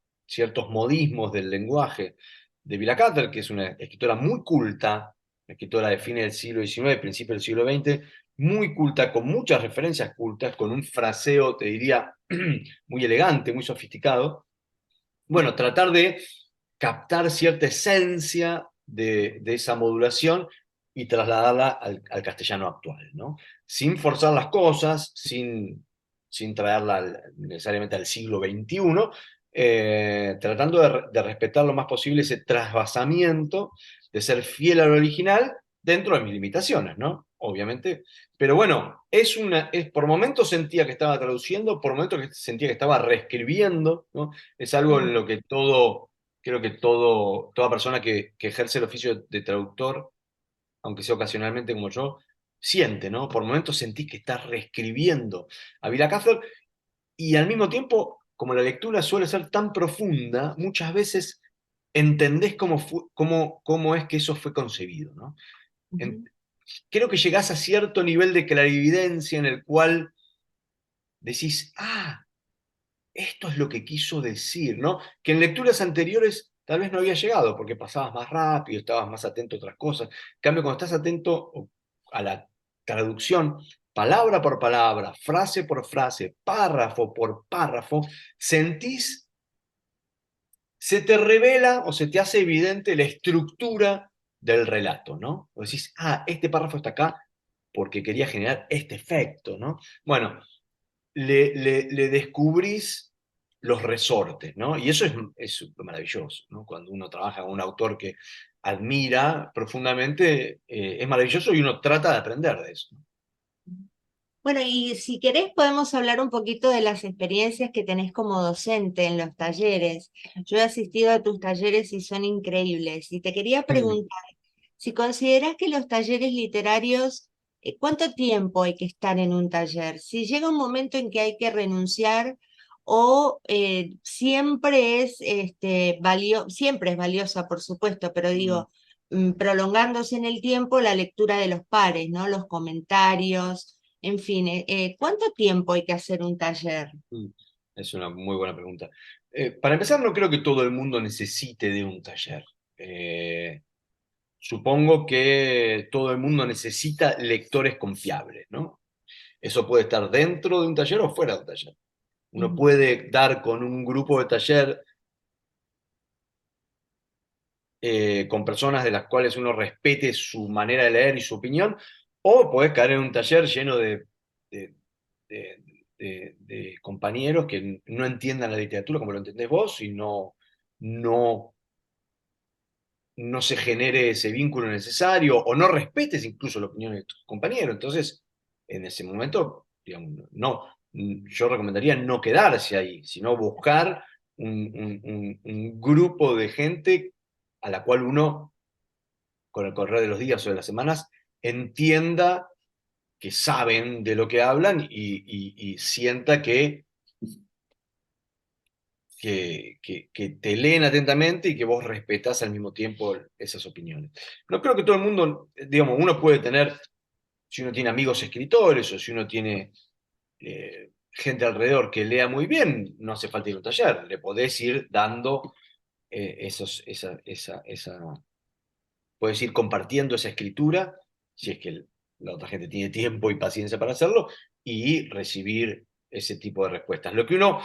modismos del lenguaje de Vila Cather, que es una escritora muy culta, escritora de fines del siglo XIX, principio del siglo XX, muy culta, con muchas referencias cultas, con un fraseo, te diría, muy elegante, muy sofisticado. Bueno, tratar de captar cierta esencia de esa modulación y trasladarla al castellano actual, ¿no? Sin forzar las cosas, sin traerla necesariamente al siglo XXI, tratando de respetar lo más posible ese trasvasamiento, de ser fiel al original dentro de mis limitaciones, ¿no? Obviamente. Pero bueno, por momentos sentía que estaba traduciendo, por momentos sentía que estaba reescribiendo, ¿no? Es algo en Mm, lo que creo que toda persona que ejerce el oficio de traductor, aunque sea ocasionalmente como yo, siente, ¿no? Por momentos sentís que estás reescribiendo a Vila Cáceres y al mismo tiempo, como la lectura suele ser tan profunda, muchas veces entendés cómo es que eso fue concebido, ¿no? En- ujú, Creo que llegás a cierto nivel de clarividencia en el cual decís, ah, esto es lo que quiso decir, ¿no? Que en lecturas anteriores tal vez no había llegado, porque pasabas más rápido, estabas más atento a otras cosas. En cambio, cuando estás atento a la traducción, palabra por palabra, frase por frase, párrafo por párrafo, sentís, se te revela o se te hace evidente la estructura del relato, ¿no? O decís, ah, este párrafo está acá porque quería generar este efecto, ¿no? Bueno, le descubrís los resortes, ¿no? Y eso es maravilloso, ¿no? Cuando uno trabaja con un autor que admira profundamente, es maravilloso y uno trata de aprender de eso. bueno, y si querés podemos hablar un poquito de las experiencias que tenés como docente en los talleres. Yo he asistido a tus talleres y son increíbles. Y te quería Mm, preguntar, si considerás que los talleres literarios, ¿cuánto tiempo hay que estar en un taller? Si llega un momento en que hay que renunciar o siempre siempre es valiosa, por supuesto, pero mm, digo, prolongándose en el tiempo la lectura de los pares, ¿no? Los comentarios, en fin, ¿cuánto tiempo hay que hacer un taller? mm. Es una muy buena pregunta. Para empezar, no creo que todo el mundo necesite de un taller. Eh, Supongo que todo el mundo necesita lectores confiables, ¿no? Eso puede estar dentro de un taller o fuera de un taller. Uno Ujú. puede dar con un grupo de taller con personas de las cuales uno respete su manera de leer y su opinión, o podés caer en un taller lleno de, de- de compañeros que no entiendan la literatura como lo entendés vos y no, no se genere ese vínculo necesario o no respetes incluso la opinión de tus compañeros. Entonces, en ese momento, digamos, no, yo recomendaría no quedarse ahí, sino buscar un grupo de gente a la cual uno, con el correr de los días o de las semanas, entienda que saben de lo que hablan y sienta que te leen atentamente y que vos respetás al mismo tiempo esas opiniones. No creo que todo el mundo, digamos, uno puede tener, si uno tiene amigos escritores o si uno tiene gente alrededor que lea muy bien, no hace falta ir a un taller, le podés ir dando puedes ir compartiendo esa escritura, si es que la otra gente tiene tiempo y paciencia para hacerlo, y recibir ese tipo de respuestas. Lo que uno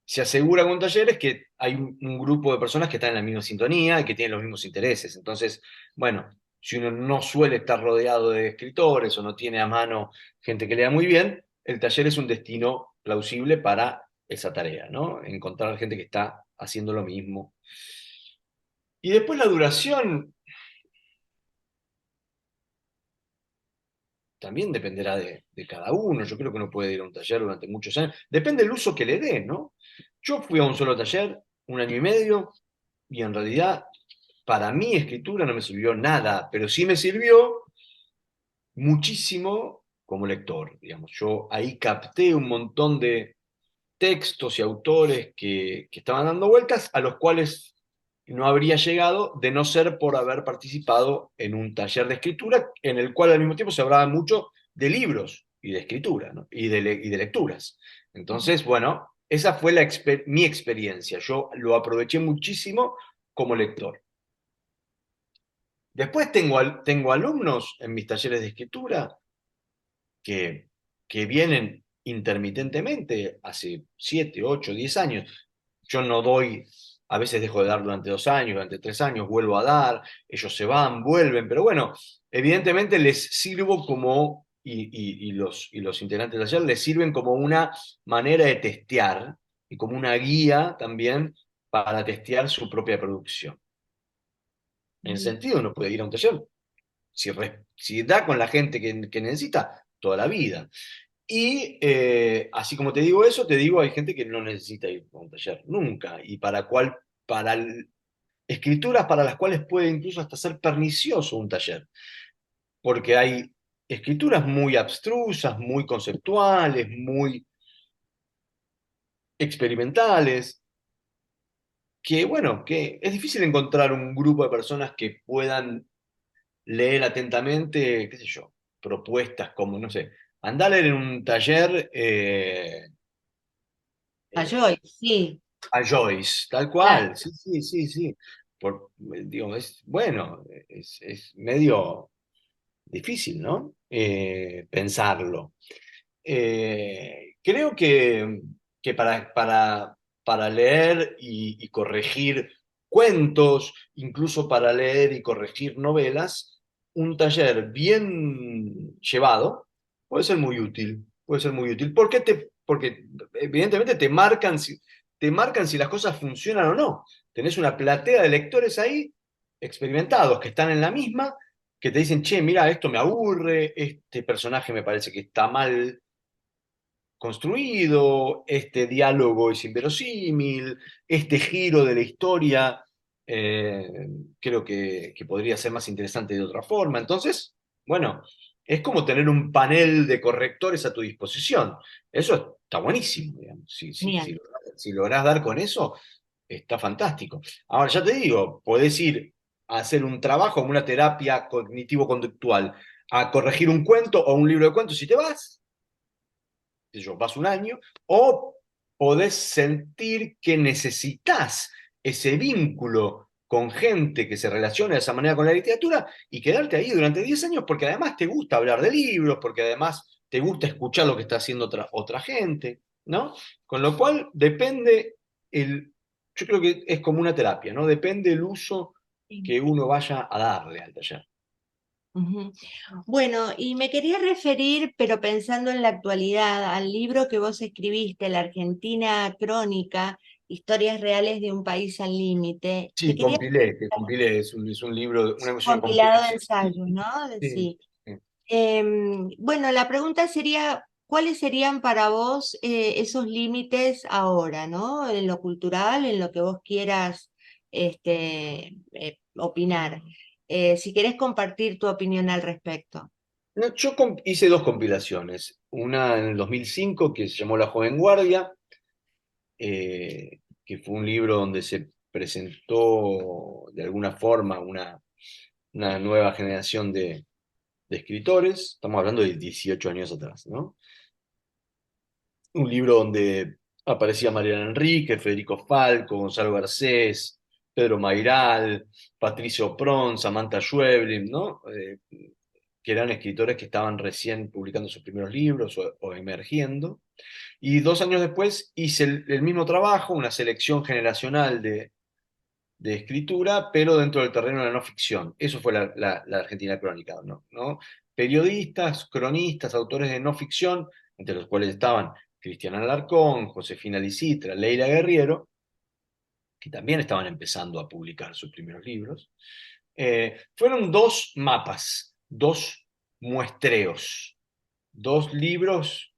se asegura con un taller es que hay un grupo de personas que están en la misma sintonía y que tienen los mismos intereses. Entonces, bueno, si uno no suele estar rodeado de escritores o no tiene a mano gente que lea muy bien, el taller es un destino plausible para esa tarea, ¿no? Encontrar gente que está haciendo lo mismo. Y después la duración también dependerá de cada uno. Yo creo que uno puede ir a un taller durante muchos años. Depende del uso que le dé, ¿no? Yo fui a un solo taller, 1 año y medio, y en realidad para mi escritura no me sirvió nada, pero sí me sirvió muchísimo como lector, digamos. Yo ahí capté un montón de textos y autores que estaban dando vueltas, a los cuales no habría llegado de no ser por haber participado en un taller de escritura en el cual al mismo tiempo se hablaba mucho de libros y de escritura, ¿no? Y de lecturas. Entonces, bueno, esa fue mi experiencia. Yo lo aproveché muchísimo como lector. Después tengo alumnos en mis talleres de escritura que, que vienen intermitentemente hace 7, 8, 10 años. Yo no doy, a veces dejo de dar durante 2 años, durante 3 años, vuelvo a dar, ellos se van, vuelven, pero bueno, evidentemente les sirvo como, y los integrantes del taller les sirven como una manera de testear y como una guía también para testear su propia producción. En el sentido, uno puede ir a un taller si da con la gente que necesita toda la vida. Y así como te digo eso, te digo, hay gente que no necesita ir a un taller nunca, y para escrituras para las cuales puede incluso hasta ser pernicioso un taller, porque hay escrituras muy abstrusas, muy conceptuales, muy experimentales, que bueno, que es difícil encontrar un grupo de personas que puedan leer atentamente, qué sé yo, propuestas como, no sé, andar a leer en un taller A eh, Joyce, sí, a Joyce, tal claro. cual, sí, sí, sí, sí. Digo, bueno, es medio difícil, ¿no? Pensarlo. Creo que para leer y corregir cuentos, incluso para leer y corregir novelas, un taller bien llevado puede ser muy útil. Puede ser muy útil. Porque evidentemente te marcan si las cosas funcionan o no. Tenés una platea de lectores ahí, experimentados, que están en la misma, que te dicen, che, mira, esto me aburre, este personaje me parece que está mal construido, este diálogo es inverosímil, este giro de la historia eh, creo que podría ser más interesante de otra forma. Entonces, bueno, es como tener un panel de correctores a tu disposición. Eso está buenísimo, digamos. Genial. Si lográs dar con eso, está fantástico. Ahora, ya te digo, podés ir a hacer un trabajo como una terapia cognitivo-conductual, a corregir un cuento o un libro de cuentos si te vas, qué sé yo, vas un año, o podés sentir que necesitas ese vínculo con gente que se relaciona de esa manera con la literatura y quedarte ahí durante 10 años porque además te gusta hablar de libros, porque además te gusta escuchar lo que está haciendo otra gente, ¿no? Con lo cual depende yo creo que es como una terapia, ¿no? Depende el uso Sí. que uno vaya a darle al taller. Ujú. Bueno, y me quería referir, pero pensando en la actualidad, al libro que vos escribiste, La Argentina Crónica, Historias Reales de un País al Límite. Te Sí, quería compilé, es un libro, es una compilado de compilación. ensayos, ¿no? Sí, Sí. sí. Bueno, la pregunta sería, ¿cuáles serían para vos esos límites ahora, ¿no? En lo cultural, en lo que vos quieras opinar. Si querés compartir tu opinión al respecto. No, yo hice dos compilaciones, una en el 2005 que se llamó La Joven Guardia, que fue un libro donde se presentó de alguna forma una nueva generación de escritores, estamos hablando de 18 años atrás, ¿no? Un libro donde aparecía Mariana Enrique, Federico Falco, Gonzalo Garcés, Pedro Mairal, Patricio Pron, Samantha Schweblin, ¿no? Que eran escritores que estaban recién publicando sus primeros libros o emergiendo. Y 2 años después hice el mismo trabajo, una selección generacional de escritura, pero dentro del terreno de la no ficción. Eso fue la Argentina Crónica, ¿no? Periodistas, cronistas, autores de no ficción, entre los cuales estaban Cristiana Alarcón, Josefina Licitra, Leila Guerriero, que también estaban empezando a publicar sus primeros libros. Fueron dos mapas, dos muestreos, dos libros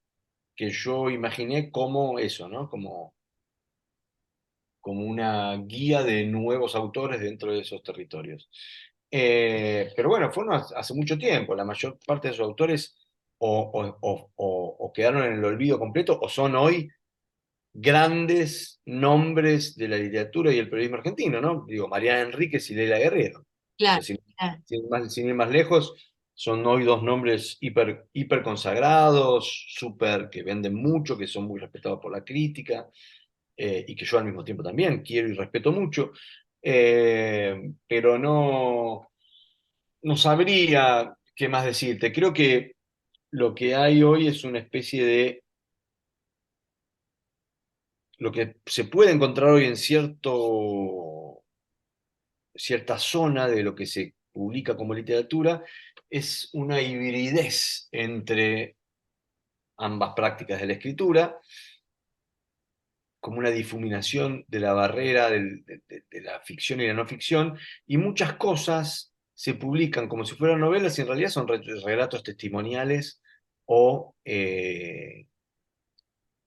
que yo imaginé como eso, ¿no? Como una guía de nuevos autores dentro de esos territorios. Pero bueno, fueron hace mucho tiempo. La mayor parte de esos autores o quedaron en el olvido completo o son hoy grandes nombres de la literatura y el periodismo argentino, ¿no? Digo, Mariana Enríquez y Leila Guerrero. O sea, Claro, claro. sin ir más lejos, son hoy dos nombres hiper consagrados, súper que venden mucho, que son muy respetados por la crítica, y que yo al mismo tiempo también quiero y respeto mucho, pero no sabría qué más decirte. Creo que lo que hay hoy es una especie de lo que se puede encontrar hoy en cierta zona de lo que se publica como literatura, es una hibridez entre ambas prácticas de la escritura, como una difuminación de la barrera de la ficción y la no ficción, y muchas cosas se publican como si fueran novelas y en realidad son relatos testimoniales o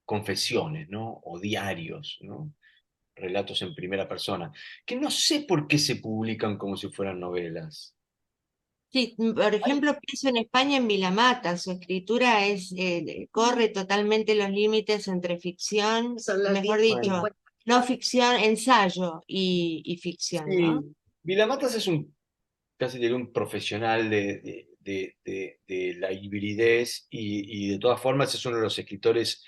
confesiones, ¿no? O diarios, ¿no? Relatos en primera persona, que no sé por qué se publican como si fueran novelas. Sí, por ejemplo, pienso en España en Vilamata, su escritura corre totalmente los límites entre ficción, mejor dicho, Bueno, no ficción, ensayo y ficción, ¿no? sí, Vilamatas es casi diría un profesional de la hibridez y de todas formas es uno de los escritores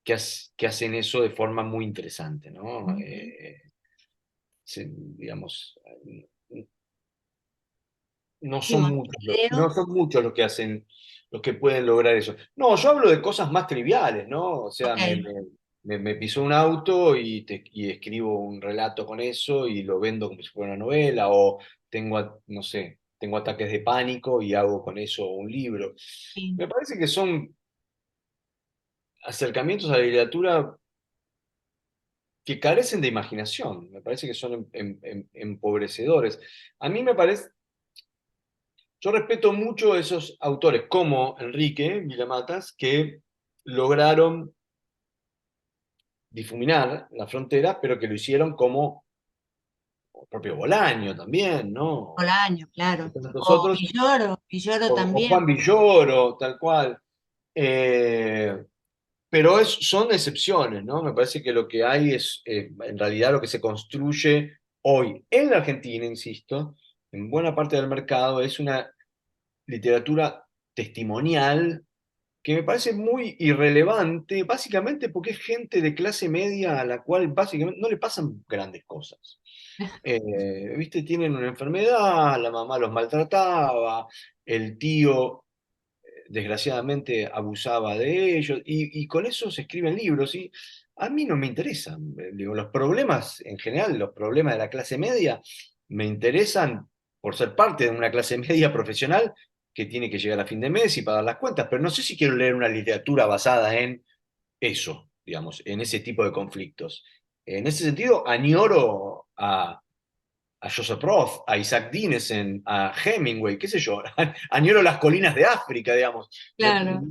que hacen eso de forma muy interesante, ¿no? Digamos, no Sí, son muchos, no Montevideo, son muchos los que hacen, los que pueden lograr eso. No, yo hablo de cosas más triviales, ¿no? O sea, ok, me pisó un auto y escribo un relato con eso y lo vendo como si fuera una novela, o no sé, tengo ataques de pánico y hago con eso un libro. sí. Me parece que son acercamientos a la literatura que carecen de imaginación, me parece que son empobrecedores. A mí me parece, yo respeto mucho a esos autores como Enrique Vilamatas, que lograron difuminar la frontera, pero que lo hicieron como el propio Bolaño también, ¿no? Bolaño, claro. Tantos O otros, Villoro, Villoro o Juan también. Villoro, tal cual. Eh, pero son excepciones, ¿no? Me parece que lo que hay es, en realidad, lo que se construye hoy en la Argentina, insisto, en buena parte del mercado, es una literatura testimonial que me parece muy irrelevante, básicamente porque es gente de clase media a la cual básicamente no le pasan grandes cosas. ¿Viste? Tienen una enfermedad, la mamá los maltrataba, el tío desgraciadamente abusaba de ellos, y con eso se escriben libros, y a mí no me interesan. Digo, los problemas, en general, los problemas de la clase media, me interesan por ser parte de una clase media profesional que tiene que llegar a fin de mes y pagar las cuentas, pero no sé si quiero leer una literatura basada en eso, digamos, en ese tipo de conflictos. En ese sentido, añoro a Joseph Roth, a Isaac Dinesen, a Hemingway, qué sé yo, añoro las colinas de África, digamos. Me, Claro.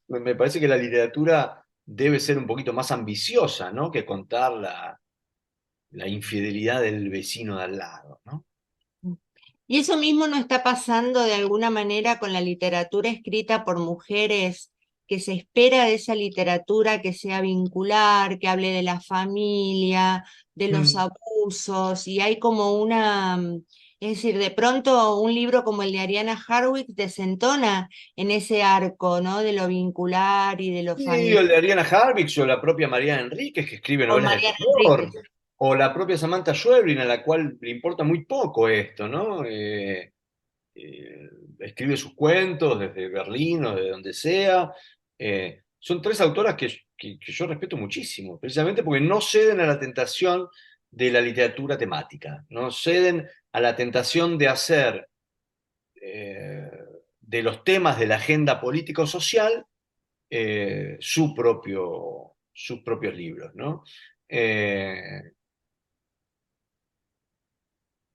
me parece que la literatura debe ser un poquito más ambiciosa, ¿no? Que contar la infidelidad del vecino de al lado, ¿no? Y eso mismo no está pasando de alguna manera con la literatura escrita por mujeres, que se espera de esa literatura que sea vincular, que hable de la familia, de los Mm. abusos, y hay como es decir, de pronto un libro como el de Ariana Harwick desentona en ese arco, ¿no? De lo vincular y de lo Sí, familiar. el de Ariana Harvix o la propia Mariana Enríquez, que escribe O novelas de Mariana terror, Enríquez. o la propia Samantha Schweblin, a la cual le importa muy poco esto, ¿no? Escribe sus cuentos desde Berlín o de donde sea. Son tres autoras que yo respeto muchísimo, precisamente porque no ceden a la tentación de la literatura temática, no ceden a la tentación de hacer eh, de los temas de la agenda político-social sus propios libros, ¿no? Eh,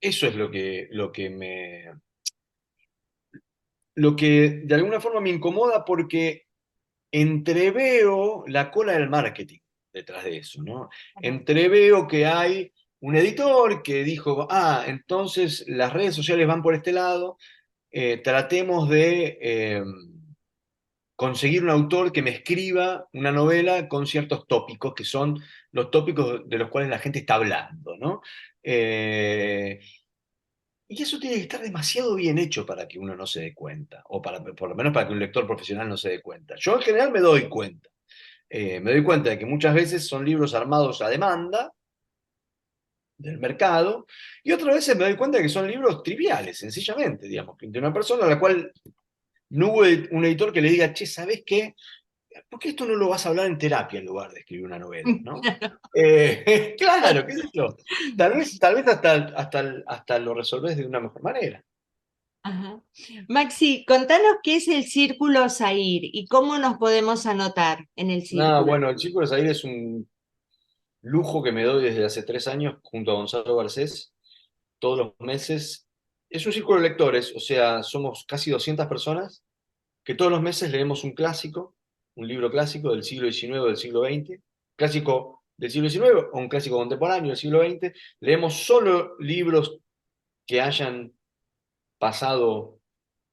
Eso es lo que de alguna forma me incomoda porque entreveo la cola del marketing detrás de eso, ¿no? Entreveo que hay un editor que dijo, entonces las redes sociales van por este lado, tratemos conseguir un autor que me escriba una novela con ciertos tópicos, que son los tópicos de los cuales la gente está hablando, ¿no? Eh, y eso tiene que estar demasiado bien hecho para que uno no se dé cuenta, o para, por lo menos para que un lector profesional no se dé cuenta. Yo en general me doy cuenta. Me doy cuenta de que muchas veces son libros armados a demanda del mercado, y otras veces me doy cuenta de que son libros triviales, sencillamente, digamos, de una persona a la cual no hubo un editor que le diga, che, ¿sabés qué? ¿Por qué esto no lo vas a hablar en terapia en lugar de escribir una novela, ¿no? Claro, qué sé yo. Tal vez hasta lo resolvés de una mejor manera. Ajá. Maxi, contanos qué es el Círculo Zahir y cómo nos podemos anotar en el No, círculo. bueno, el Chico de Zaire es un lujo que me doy desde hace 3 años junto a Gonzalo Garcés, todos los meses. Es un círculo de lectores, o sea, somos casi 200 personas que todos los meses leemos un clásico, un libro clásico del siglo XIX o del siglo XX, clásico del siglo XIX o un clásico contemporáneo del siglo XX. Leemos solo libros que hayan pasado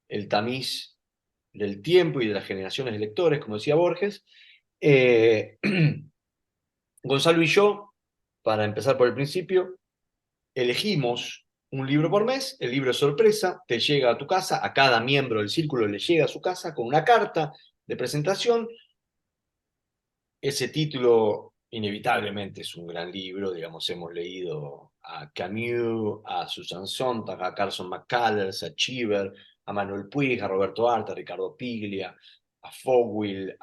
el tamiz del tiempo y de las generaciones de lectores, como decía Borges. Eh, Gonzalo y yo, para empezar por el principio, elegimos un libro por mes, el libro es sorpresa, te llega a tu casa, a cada miembro del círculo le llega a su casa con una carta de presentación. Ese título inevitablemente es un gran libro, digamos, hemos leído a Camus, a Susan Sontag, a Carson McCullers, a Cheever, a Manuel Puig, a Roberto Arte, a Ricardo Piglia, a Fogwill,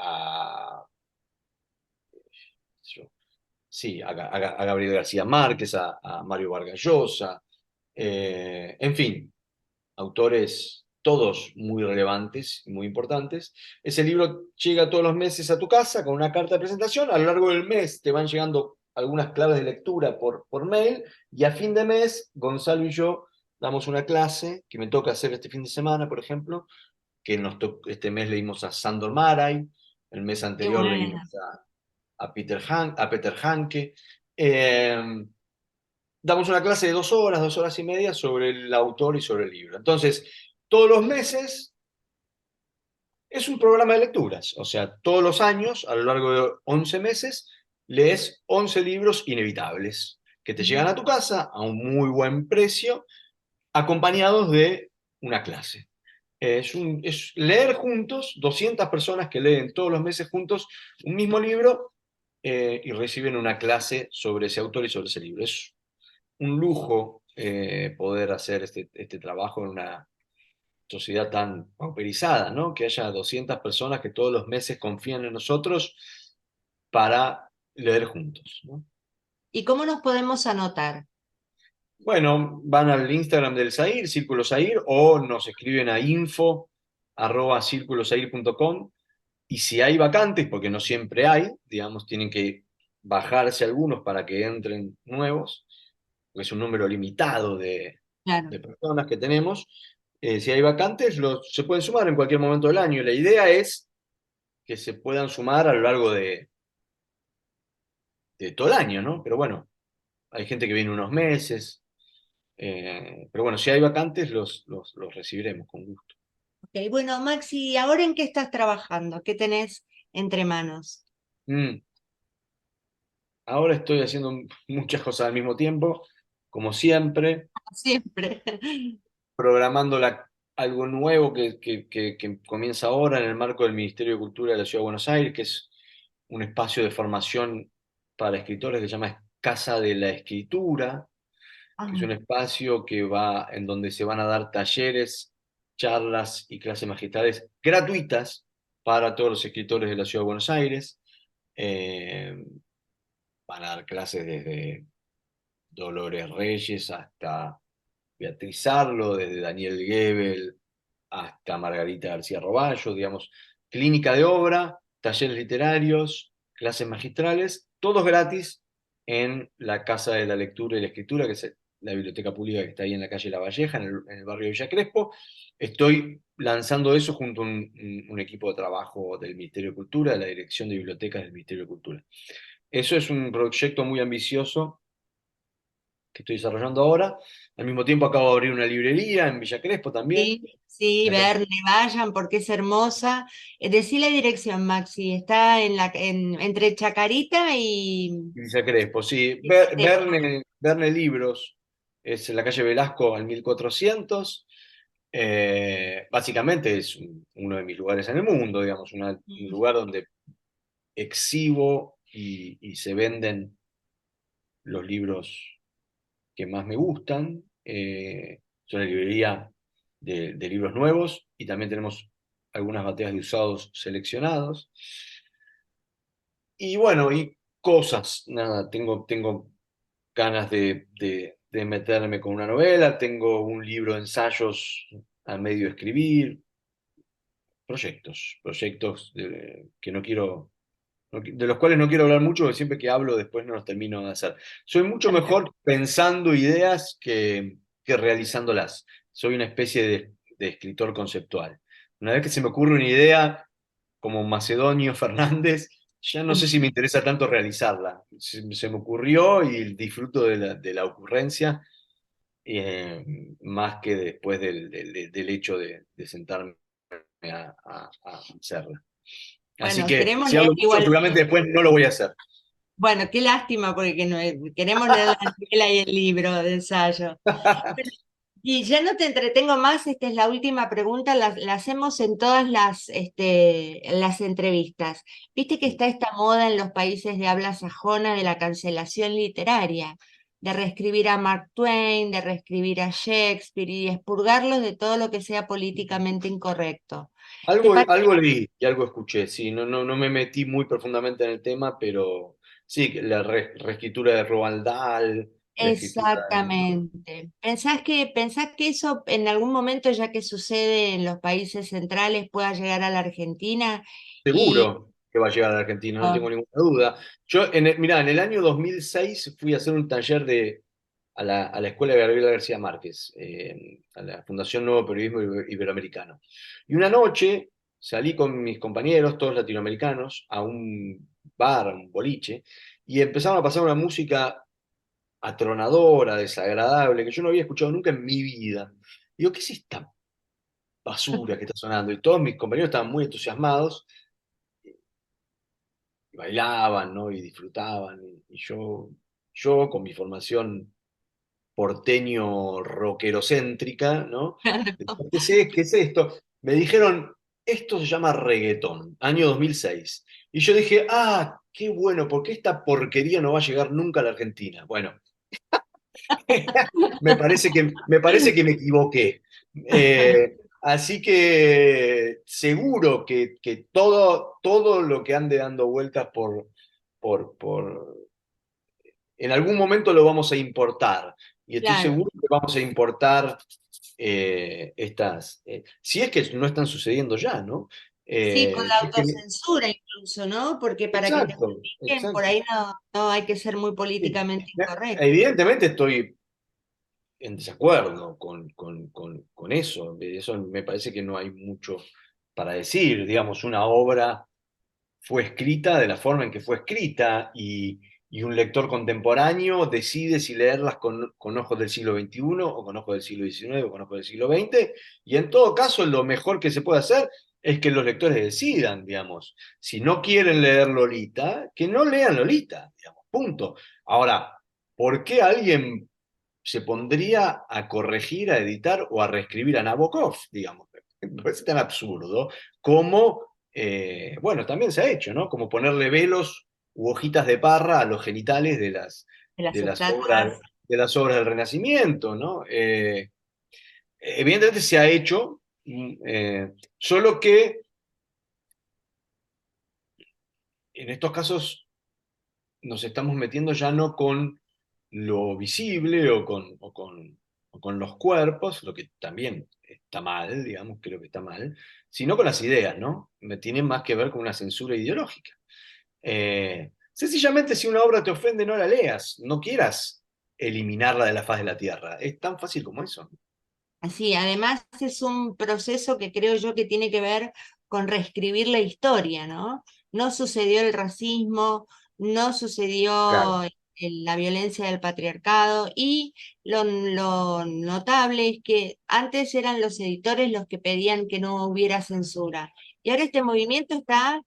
sí, a Gabriel García Márquez, a Mario Vargas Llosa, en fin, autores todos muy relevantes y muy importantes. Ese libro llega todos los meses a tu casa con una carta de presentación. A lo largo del mes te van llegando algunas claves de lectura por mail, y a fin de mes, Gonzalo y yo damos una clase que me toca hacer este fin de semana, por ejemplo, que este mes leímos a Sandor Maray, el mes Qué anterior leímos bueno. a Peter Hanke. Eh, Damos una clase de 2 horas, 2 horas y media sobre el autor y sobre el libro. Entonces, todos los meses es un programa de lecturas, o sea, todos los años, a lo largo de 11 meses, lees 11 libros inevitables que te llegan a tu casa a un muy buen precio, acompañados de una clase. Es leer juntos, 200 personas que leen todos los meses juntos un mismo libro, y reciben una clase sobre ese autor y sobre ese libro. Es un lujo poder hacer este trabajo en una sociedad tan pauperizada, ¿no? Que haya 200 personas que todos los meses confían en nosotros para leer juntos, ¿no? ¿Y cómo nos podemos anotar? Bueno, van al Instagram del Zahir, Círculo Zahir, o nos escriben a info@circulosair.com, y si hay vacantes, porque no siempre hay, digamos, tienen que bajarse algunos para que entren nuevos, porque es un número limitado Claro. de personas que tenemos. Si hay vacantes, se pueden sumar en cualquier momento del año. La idea es que se puedan sumar a lo largo de todo el año, ¿no? Pero bueno, hay gente que viene unos meses, pero bueno, si hay vacantes, los recibiremos con gusto. Ok, bueno, Maxi, ¿ahora en qué estás trabajando? ¿Qué tenés entre manos? Mm, Ahora estoy haciendo muchas cosas al mismo tiempo, como siempre, Siempre. programando algo nuevo que comienza ahora en el marco del Ministerio de Cultura de la Ciudad de Buenos Aires, que es un espacio de formación para escritores que se llama Casa de la Escritura, que es un espacio en donde se van a dar talleres, charlas y clases magistrales gratuitas para todos los escritores de la Ciudad de Buenos Aires. Eh, Van a dar clases desde Dolores Reyes hasta Beatriz Arlo, desde Daniel Gebel hasta Margarita García Roballo, digamos, clínica de obra, talleres literarios, clases magistrales, todos gratis en la Casa de la Lectura y la Escritura, que es la biblioteca pública que está ahí en la calle La Valleja, en el barrio de Villa Crespo. Estoy lanzando eso junto a un equipo de trabajo del Ministerio de Cultura, de la Dirección de Bibliotecas del Ministerio de Cultura. Eso es un proyecto muy ambicioso que estoy desarrollando ahora. Al mismo tiempo acabo de abrir una librería en Villa Crespo también. Sí, sí, La calle Verne, vayan porque es hermosa. Decí la dirección, Maxi, está entre Chacarita y... Villa Crespo, sí. Crespo. Verne Libros es en la calle Velasco al 1400. Básicamente es uno de mis lugares en el mundo, digamos, un lugar donde exhibo y se venden los libros que más me gustan. Es una librería de libros nuevos y también tenemos algunas bateas de usados seleccionados. Y bueno, y cosas, nada, tengo ganas de meterme con una novela, tengo un libro de ensayos a medio escribir, proyectos que no quiero, de los cuales no quiero hablar mucho, porque siempre que hablo después no los termino de hacer. Soy mucho mejor pensando ideas que realizándolas. Soy una especie de escritor conceptual. Una vez que se me ocurre una idea, como Macedonio Fernández, ya no sé si me interesa tanto realizarla. Se me ocurrió y disfruto de la ocurrencia, más que después del hecho de sentarme a hacerla. Así Bueno, que queremos si leer hablo mucho, seguramente igualmente. después no lo voy a hacer. Bueno, qué lástima porque queremos leer la novela y el libro de ensayo. Bueno, y ya no te entretengo más, esta es la última pregunta, la hacemos en todas las entrevistas. Viste que está esta moda en los países de habla sajona de la cancelación literaria, de reescribir a Mark Twain, de reescribir a Shakespeare y expurgarlos de todo lo que sea políticamente incorrecto. ¿Te Algo leí y algo escuché, sí, no me metí muy profundamente en el tema, pero sí, la reescritura de Roald Dahl, la escritura de... Exactamente. ¿Pensás que eso en algún momento, ya que sucede en los países centrales, pueda llegar a la Argentina? Y Seguro que va a llegar a la Argentina, no tengo oh, ninguna duda. Yo, mirá, en el año 2006 fui a hacer un taller a la Escuela de Gabriela García Márquez, a la Fundación Nuevo Periodismo Iberoamericano. Y una noche salí con mis compañeros, todos latinoamericanos, a un bar, a un boliche, y empezaron a pasar una música atronadora, desagradable, que yo no había escuchado nunca en mi vida. Digo, ¿qué es esta basura que está sonando? Y todos mis compañeros estaban muy entusiasmados y bailaban, ¿no? Y disfrutaban. Y yo con mi formación porteño rockerocéntrica, ¿no? Decía, ¿qué es esto? Me dijeron, esto se llama reggaetón, año 2006. Y yo dije, ah, qué bueno, porque esta porquería no va a llegar nunca a la Argentina. Bueno, me parece que me equivoqué. Así que seguro que todo lo que ande dando vueltas por, en algún momento lo vamos a importar. Y estoy claro. seguro que vamos a importar si es que no están sucediendo ya, ¿no? Sí, con la Si es que- autocensura incluso, ¿no? Porque para que te exacto, publiquen, por exacto. ahí no hay que ser muy Sí. políticamente incorrecto. Evidentemente estoy en desacuerdo con eso. De eso me parece que no hay mucho para decir. Digamos, una obra fue escrita de la forma en que fue escrita y un lector contemporáneo decide si leerlas con ojos del siglo XXI o con ojos del siglo XIX o con ojos del siglo XX. Y en todo caso, lo mejor que se puede hacer es que los lectores decidan, digamos. Si no quieren leer Lolita, que no lean Lolita, digamos, punto. Ahora, ¿por qué alguien se pondría a corregir, a editar o a reescribir a Nabokov, digamos? Me parece tan absurdo como, bueno, también se ha hecho, ¿no? Como ponerle velos u hojitas de parra a los genitales de las, De las de las obras, estatuas. de las obras del Renacimiento, ¿no? Evidentemente se ha hecho, solo que en estos casos nos estamos metiendo ya no con lo visible o con los cuerpos, lo que también está mal, digamos, creo que está mal, sino con las ideas, ¿no? Me tienen más que ver con una censura ideológica. Sencillamente, si una obra te ofende, no la leas, no quieras eliminarla de la faz de la tierra. Es tan fácil como eso. Así, además es un proceso que creo yo que tiene que ver con reescribir la historia, ¿no? No sucedió el racismo, no sucedió Claro. la violencia del patriarcado, y lo notable es que antes eran los editores los que pedían que no hubiera censura, y ahora este movimiento está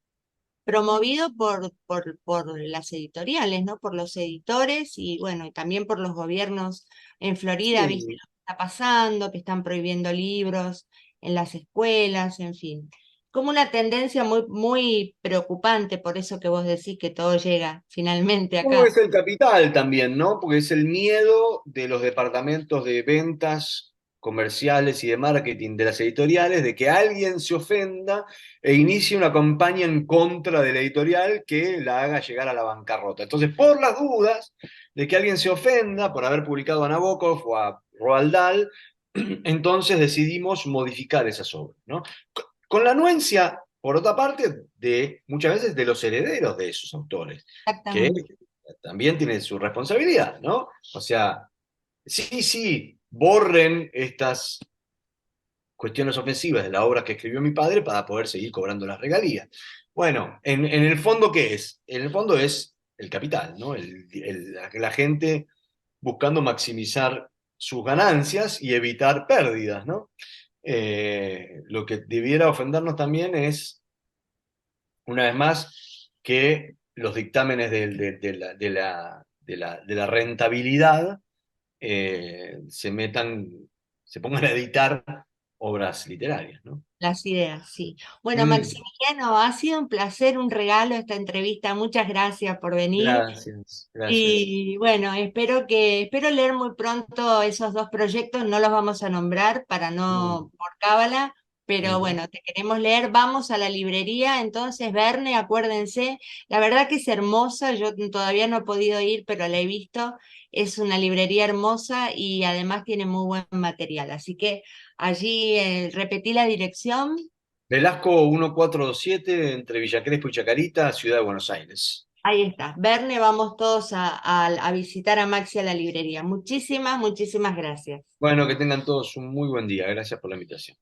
promovido por las editoriales, ¿no? Por los editores y bueno, y también por los gobiernos. En Florida, viste Sí, lo que está pasando, que están prohibiendo libros en las escuelas, en fin. Como una tendencia muy, muy preocupante, por eso que vos decís que todo llega finalmente ¿cómo acá. es el capital también, no? Porque es el miedo de los departamentos de ventas comerciales y de marketing de las editoriales de que alguien se ofenda e inicie una campaña en contra de la editorial que la haga llegar a la bancarrota. Entonces, por las dudas de que alguien se ofenda por haber publicado a Nabokov o a Roald Dahl, entonces decidimos modificar esas obras, ¿no? Con la anuencia, por otra parte, de muchas veces de los herederos de esos autores, que Exactamente. también tienen su responsabilidad, ¿no? O sea, sí, sí, borren estas cuestiones ofensivas de la obra que escribió mi padre para poder seguir cobrando las regalías. Bueno, en el fondo, ¿qué es? En el fondo es el capital, ¿no? La gente buscando maximizar sus ganancias y evitar pérdidas, ¿no? Lo que debiera ofendernos también es, una vez más, que los dictámenes de la rentabilidad se pongan a editar obras literarias, ¿no? Las ideas, sí. Bueno, Mm, Maximiliano, ha sido un placer, un regalo esta entrevista. Muchas gracias por venir. gracias, gracias. Y bueno, espero leer muy pronto esos dos proyectos, no los vamos a nombrar para Mm, no, por cábala, pero ujú. bueno, te queremos leer, vamos a la librería, entonces Verne, acuérdense, la verdad que es hermosa, yo todavía no he podido ir, pero la he visto, es una librería hermosa y además tiene muy buen material, así que allí repetí la dirección. Velasco 1427 entre Villa Crespo y Chacarita, Ciudad de Buenos Aires. Ahí está. Verne, vamos todos a visitar a Maxi a la librería. Muchísimas, muchísimas gracias. Bueno, que tengan todos un muy buen día. Gracias por la invitación.